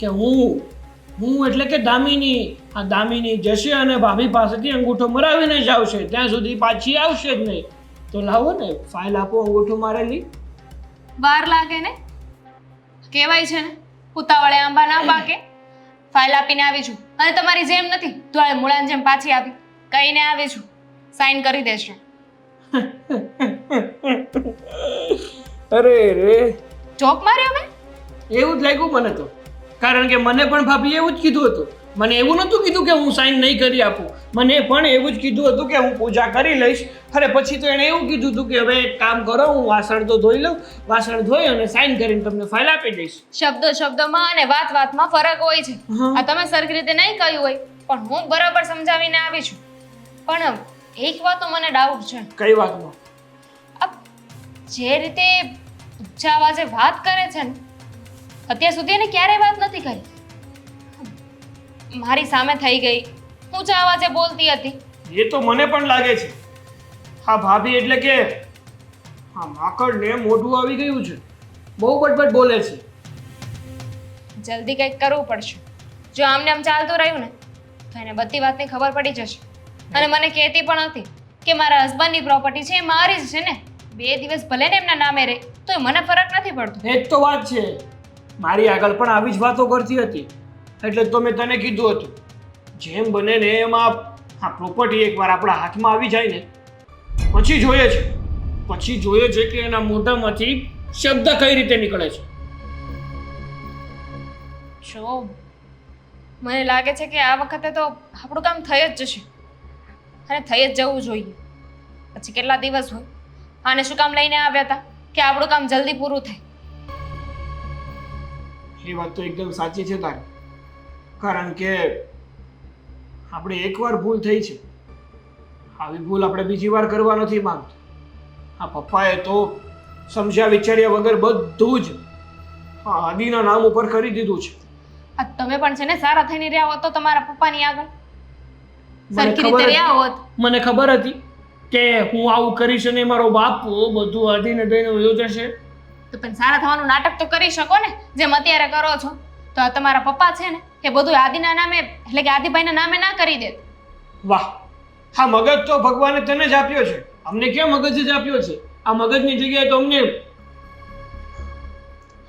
કે હું એટલે કે દામિની. આ દામિની જશે અને ભાભી પાસેથી અંગૂઠો મરાવીને જ આવશે, ત્યાં સુધી પાછી આવશે જ નહીં. તો લાવો ને ફાઇલ આપો અંગૂઠો મારેલી. વાર લાગે ને, કહેવાય છે ને ઉતાવળે આંબા ના પાકે. ફાઇલ આપીને આવી છું અને તમારી જેમ નથી ધોળે મૂળાની જેમ પાછી આપી. કહીને આવી છું, સાઈન કરી દેશે. અરે રે, જોક માર્યો મેં? એવું જ લાગ્યું મને તો, કારણ કે મને પણ ભાભીએ એવું જ કીધું હતું. મને એવું નહોતું કીધું કે હું સાઈન નહીં કરી આપું, મને પણ એવું જ કીધું હતું કે હું પૂજા કરી લઈશ. અરે પછી તો એણે એવું કીધું હતું કે હવે એક કામ કરો, હું વાસણ તો ધોઈ લઉં, વાસણ ધોઈ અને સાઈન કરીને તમને ફાઇલ આપી દઈશ. શબ્દોમાં અને વાતમાં ફરક હોય છે. આ તમે સરખી રીતે નહીં કહ્યું હોય, પણ હું બરાબર સમજાવીને આવી છું. પણ એક વાતનો મને ડાઉટ છે. કઈ વાતનો? જે રીતે ઊંચા અવાજે વાત કરે છે ને, અત્યાર સુધી એને ક્યારેય વાત નથી કરી. મારી સામે થઈ ગઈ, ઊંચા અવાજે બોલતી હતી. એ તો મને પણ લાગે છે. હા ભાભી એટલે કે હા માકડને મોઢું આવી ગયું છે, બહુ બટબટ બોલે છે. જલ્દી કંઈક કરવું પડશે. જો આમને આમ ચાલતું રહ્યું ને તો એને બધી વાતની ખબર પડી જશે. અને મને કહેતી પણ હતી કે મારા હસબન્ડની પ્રોપર્ટી છે એ મારી જ છે ને, 2 દિવસ ભલે ને એમના નામે રહે તો મને ફરક નથી પડતો. એ જ તો વાત છે. મારી આગળ પણ આવી જ વાતો કરતી હતી, એટલે તો મેં તને કીધું હતું જેમ બને ને એમાં આ પ્રોપર્ટી એકવાર આપણા હાથમાં આવી જાય ને પછી જોઈએ છે કે એના મોઢામાંથી શબ્દ કઈ રીતે નીકળે છે. જો મને લાગે છે કે આ વખતે તો આપણું કામ થઈ જ જશે અને થઈ જ જવું જોઈએ. પછી કેટલા દિવસ હોય, આને શું કામ લઈને આવ્યા હતા કે આપણું કામ જલ્દી પૂરું થાય. એ વાત તો એકદમ સાચી છે તારી, કારણ કે આપણે એકવાર ભૂલ થઈ છે, આવી ભૂલ આપણે બીજી વાર કરવા નથી માંગતા. આ પપ્પાએ તો સમજ્યા વિચાર્યા વગર બધું જ આદિના નામ ઉપર કરી દીધું છે. આ તમે પણ છે ને સારા થઈને રહ્યા હોત તો તમારા પપ્પાની આગળ મને સરખી રીતે ખબર રહ્યા હોત. મને ખબર હતી કે હું આવું કરીશ અને મારો બાપ બધું આદિને દઈને વયો જશે. તો પણ સારા થવાનું નાટક તો કરી શકો ને, જેમ અત્યારે કરો છો. તો આ તમારા પપ્પા છે ને એ બધું આદિના નામે એટલે કે આદિભાઈના નામે ના કરી દેત. વાહ, હા મગજ તો ભગવાને તને જ આપ્યો છે, અમને ક્યાં મગજ જ આપ્યો છે? આ મગજની જગ્યાએ તો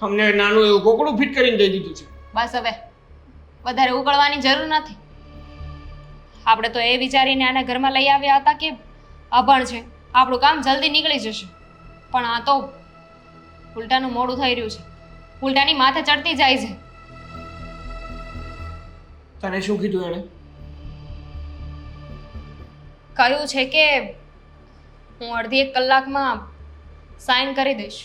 અમને નાનું એવું કોકડું ફિટ કરીને દઈ દીધું છે. બસ હવે વધારે ઉકળવાની જરૂર નથી. આપણે તો એ વિચારીને આને ઘરમાં લઈ આવ્યા હતા કે અભણ છે, આપણું કામ જલ્દી નીકળી જશે. પણ આ તો ઉલટાનું મોડું થઈ રહ્યું છે, ઉલટાની માથે ચડતી જાય છે. તને શું કીધું એણે? કહ્યું છે કે હું અડધી 1 કલાકમાં સાઈન કરી દઈશ.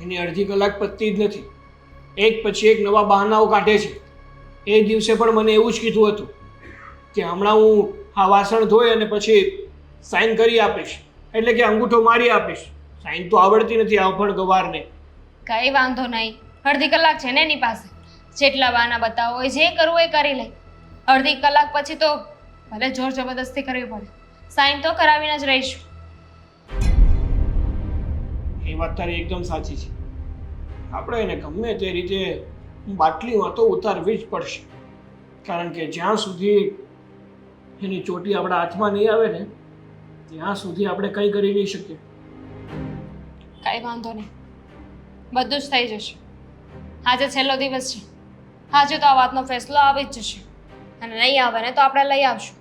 એની અડધી કલાક પતતી જ નથી, એક પછી એક નવા બહાનાઓ કાઢે છે. એ દિવસે પણ મને એવું જ કીધું હતું કે હમણાં હું આ વાસણ ધોઈ અને પછી સાઈન કરી આપીશ, એટલે કે અંગૂઠો મારી આપીશ. સાઈન તો આવડતી નથી પણ ગવારને. કઈ વાંધો નહીં, અડધી કલાક છે ને એની પાસે, જેટલા બહાના બતાવો હોય જે કરવું એ કરી લે. અડધી કલાક પછી તો ભલે જોર જબરદસ્તી કરવી પડે, સાઈન તો કરાવીને જ રહીશું. એ વાત તારી એકદમ સાચી છે. આપણે એને ગમે તે રીતે બાટલીમાં તો ઉતારવી જ પડશે, કારણ કે જ્યાં સુધી એની ચોટી આપણા હાથમાં નહીં આવે ને ત્યાં સુધી આપણે કંઈ કરી નહીં શકીએ. કઈ વાંધો નહીં, બધું જ થઈ જશે. આજે છેલ્લો દિવસ છે, આજે તો આ વાતનો ફેસલો આવી જ જશે, અને નહીં આવે ને તો આપણે લઈ આવશું.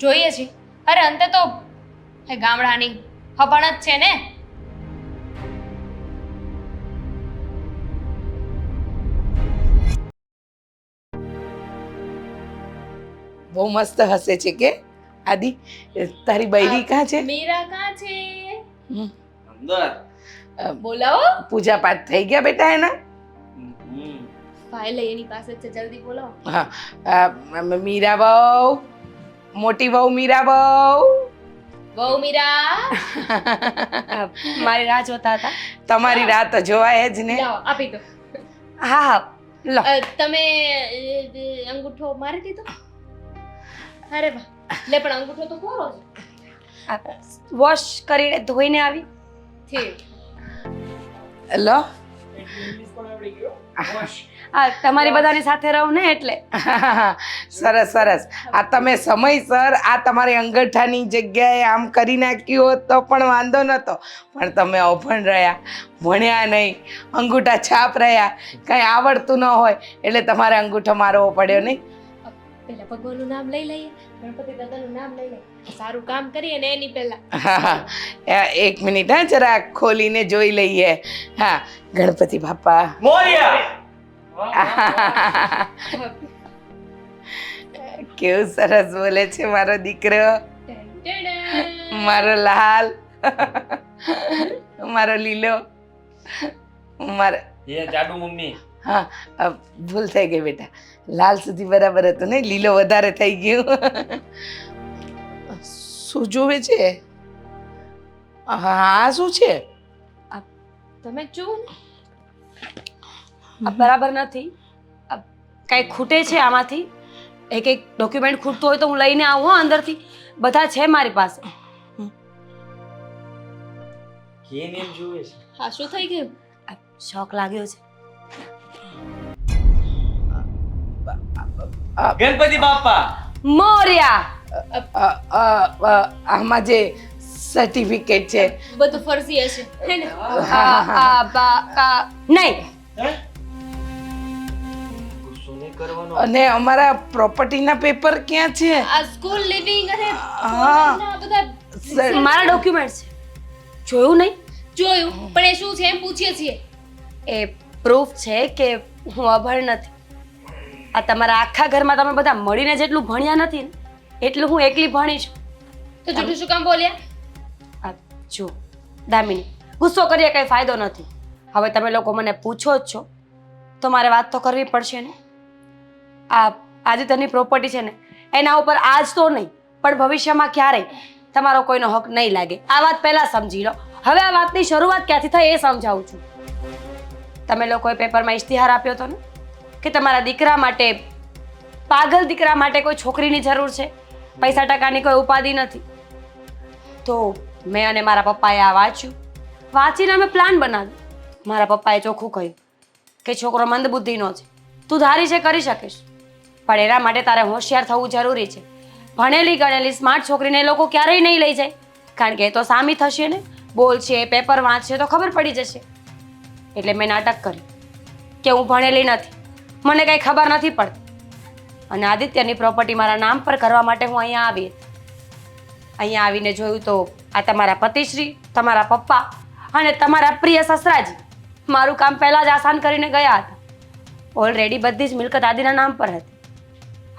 જોઈએ છીએ. અરે અંતે તો એ ગામડાની હપણ જ છે ને. બહુ મસ્ત હસે છે કે આદિ. તારી બૈરી કાં છે? મીરા કાં છે? અંદર બોલાવો. પૂજા પાઠ થઈ ગયા બેટા એના? ફાઇલ એની પાસે છે, જલ્દી બોલાવો. હા, મીરા બહુ, મોટી બહુ મીરા બહુ. વહુ મીરા, મારી રાહ જોતા હતા. તમારી રાત જોવાય જ ને. લાવો આપી દો. હા હા લો. તમે અંગૂઠો મારી દીધો? અરે વાહ, લે પણ અંગૂઠો તો કોરો છે. વોશ કરીને ધોઈને આવી. ઠીક. લો. તમારી બધાની સાથે રહું ને એટલે. સરસ સરસ. આ તમે સમયસર આ તમારી અંગઠાની જગ્યાએ આમ કરી નાખ્યું હોત તો પણ વાંધો નહોતો, પણ તમે અભણ રહ્યા, ભણ્યા નહીં, અંગૂઠા છાપ રહ્યા, કંઈ આવડતું ન હોય એટલે તમારે અંગૂઠો મારવો પડ્યો નહીં. પહેલા ભગવાનનું નામ લઈ લઈએ, ગણપતિ દાદાનું નામ લઈ લઈએ, સારું કામ કરીએ ને એની પહેલા. હા, એક મિનિટ હા, જરા ખોલીને જોઈ લઈએ. હા, ગણપતિ બાપા મોરિયા. કેવું સરસ બોલે છે મારો દીકરો, મારો લાલ, મારો લીલો, મારો. એ જાડુ મમ્મી. હા, ભૂલ થઈ ગઈ બેટા. લાલ સુધી બરાબર હતું ને, લીલો વધારે થઈ ગયું. શું જોવે છે? હા, શું છે? તમે જુઓ ને. બરાબર નથી. કંઈ ખૂટે છે આમાંથી. એક એક ડોક્યુમેન્ટ ખૂટતું હોય તો હું લઈને આવું. હા, અંદરથી બધા છે મારી પાસે. કેમ એમ જોવે છે? હા, શું થઈ ગયું? શોખ લાગ્યો છે. ગણપતિ બાપા. મોર્યા. આમાં જે સર્ટિફિકેટ છે બધું ફરજી હશે હે ને? નહીં. ગુસ્સો નહીં કરવાનો. અને અમારા પ્રોપર્ટીના પેપર ક્યાં છે? આ સ્કૂલ લિવિંગ અને હા. આ બધા મારા ડોક્યુમેન્ટ છે. જોયું નહીં? જોયું, પણ એ શું છે એમ પૂછીએ છીએ. એ પ્રૂફ છે કે હું અભણ નથી. આ તમારા આખા ઘરમાં તમે બધા મળીને જેટલું ભણ્યા નથી ને એટલું હું એકલી ભણી છું. તો જૂઠું શું કામ બોલ્યા? આ જો દામિની, ગુસ્સો કરીએ કંઈ ફાયદો નથી. હવે તમે લોકો મને પૂછો જ છો તો મારે વાત તો કરવી પડશે ને. આ આદિત્યની પ્રોપર્ટી છે ને, એના ઉપર આજ તો નહીં પણ ભવિષ્યમાં ક્યારેય તમારો કોઈનો હક નહીં લાગે. આ વાત પહેલાં સમજી લો. હવે આ વાતની શરૂઆત ક્યાંથી થઈ એ સમજાવું છું. તમે લોકોએ પેપરમાં ઇશ્તિહાર આપ્યો હતો ને કે તમારા દીકરા માટે, પાગલ દીકરા માટે કોઈ છોકરીની જરૂર છે, પૈસા ટકાની કોઈ ઉપાધિ નથી. તો મેં અને મારા પપ્પાએ આ વાંચ્યું, વાંચીને અમે પ્લાન બનાવ્યો. મારા પપ્પાએ ચોખ્ખું કહ્યું કે છોકરો મંદબુદ્ધિનો છે, તું ધારી છે કરી શકીશ, પણ એના માટે તારે હોશિયાર થવું જરૂરી છે. ભણેલી ગણેલી સ્માર્ટ છોકરીને એ લોકો ક્યારેય નહીં લઈ જાય, કારણ કે એ તો સામી થશે ને, બોલશે, પેપર વાંચશે તો ખબર પડી જશે. એટલે મેં નાટક કર્યું કે હું ભણેલી નથી, મને કંઈ ખબર નથી પડતી, અને આદિત્યની પ્રોપર્ટી મારા નામ પર કરવા માટે હું અહીંયા આવી હતી. અહીંયા આવીને જોયું તો આ તમારા પતિશ્રી, તમારા પપ્પા અને તમારા પ્રિય સસરાજી મારું કામ પહેલાં જ આસાન કરીને ગયા હતા. ઓલરેડી બધી જ મિલકત આદિના નામ પર હતી.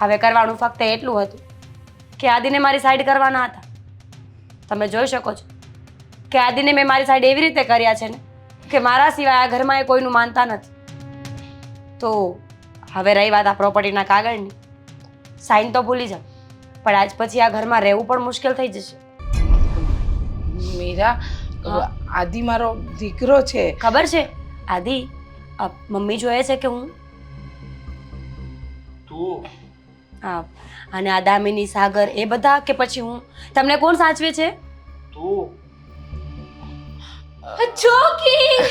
હવે કરવાનું ફક્ત એટલું હતું કે આદિને મારી સાઈડ કરવાના હતા. તમે જોઈ શકો છો કે આદિને મેં મારી સાઈડ એવી રીતે કર્યા છે ને કે મારા સિવાય આ ઘરમાં એ કોઈનું માનતા નથી. તો હવે રહી વાત આ પ્રોપર્ટીના કાગળની, સાઈન તો ભૂલી જાઓ, પણ આજ પછી આ ઘરમાં રહેવું પણ મુશ્કેલ થઈ જશે. મીરા, આદિ મારો દીકરો છે. ખબર છે આદિ, મમ્મી જોયે છે કે હું તું અને આ દામિની, સાગર એ બધા, કે પછી હું? તમને કોણ સાચવે છે? તું જોકિંગ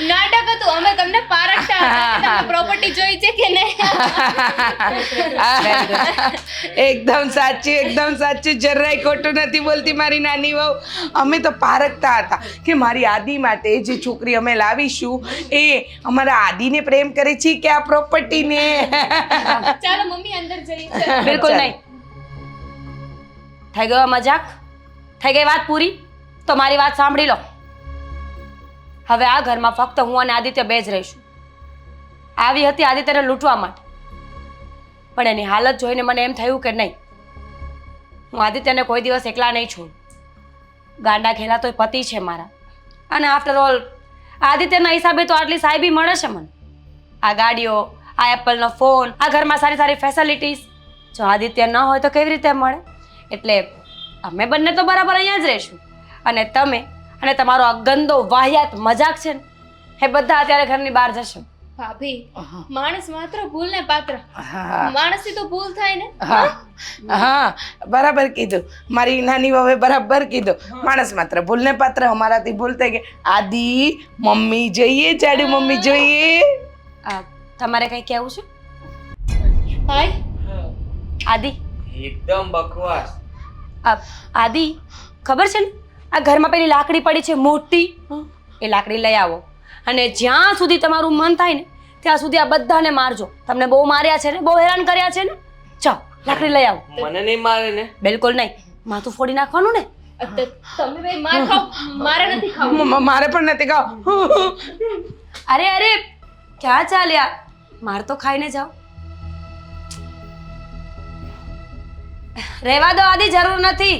નાટક હતું. અમે તમને પારખતા હતા કે તમે પ્રોપર્ટી જોઈ છે કે નહીં. એકદમ સાચું જરાય ખોટું નથી બોલતી મારી નાની વહુ. અમે તો પારખતા હતા કે મારી આદિ માટે જે છોકરી અમે લાવીશું એ અમારા આદિને પ્રેમ કરે છે કે આ પ્રોપર્ટીને. ચાલો મમ્મી અંદર જઈએ. બિલકુલ નહીં. થઈ ગયો મજાક? થઈ ગઈ વાત પૂરી? તો મારી વાત સાંભળી લો. હવે આ ઘરમાં ફક્ત હું અને આદિત્ય બે જ રહીશું. આવી હતી આદિત્યને લૂંટવા માટે, પણ એની હાલત જોઈને મને એમ થયું કે નહીં, હું આદિત્યને કોઈ દિવસ એકલા નહીં છોડું. ગાંડા ખેલા તોય પતિ છે મારા, અને આફ્ટર ઓલ આદિત્યના હિસાબે તો આટલી સાહેબી મળે છે મને. આ ગાડીઓ, આ એપલનો ફોન, આ ઘરમાં સારી સારી ફેસિલિટીઝ. જો આદિત્ય ન હોય તો કેવી રીતે મળે? એટલે અમે બંને તો બરાબર અહીંયા જ રહીશું, અને તમે અને તમારો આ ગંદો વાહિયાત મજાક છે ને એ બધા અત્યારે ઘરની બહાર જશો. ભાભી, માણસ માત્ર ભૂલને પાત્ર. હા માણસથી તો ભૂલ થાય ને. હા બરાબર કીધું મારી નાની વહુએ, બરાબર કીધું. માણસ માત્ર ભૂલને પાત્ર. અમારાથી ભૂલ થઈ ગઈ. આદિ મમ્મી જોઈએ, જાડુ મમ્મી જોઈએ. તમારે કંઈ કહેવું છે? ભાઈ, આદિ, એકદમ બકવાસ. આદિ, ખબર છે ને આ ઘરમાં પેલી લાકડી પડી છે મોટી, એ લાકડી લઈ આવો, અને જ્યાં સુધી તમારું મન થાય ને ત્યાં સુધી આ બધાને મારજો. તમને બહુ માર્યા છે ને, બહુ હેરાન કર્યા છે ને. ચાલ લાકડી લઈ આવો. મને નહીં મારે ને? બિલકુલ નહીં. માથું ફોડી નાખવાનું ને. તમે ભાઈ માર ખાઓ, મારે નથી ખાવું. મારે પણ નથી ખાવ. અરે અરે, ક્યાં ચાલ્યા? માર તો ખાઈને જાઓ. રહેવા દો આદિ, જરૂર નથી.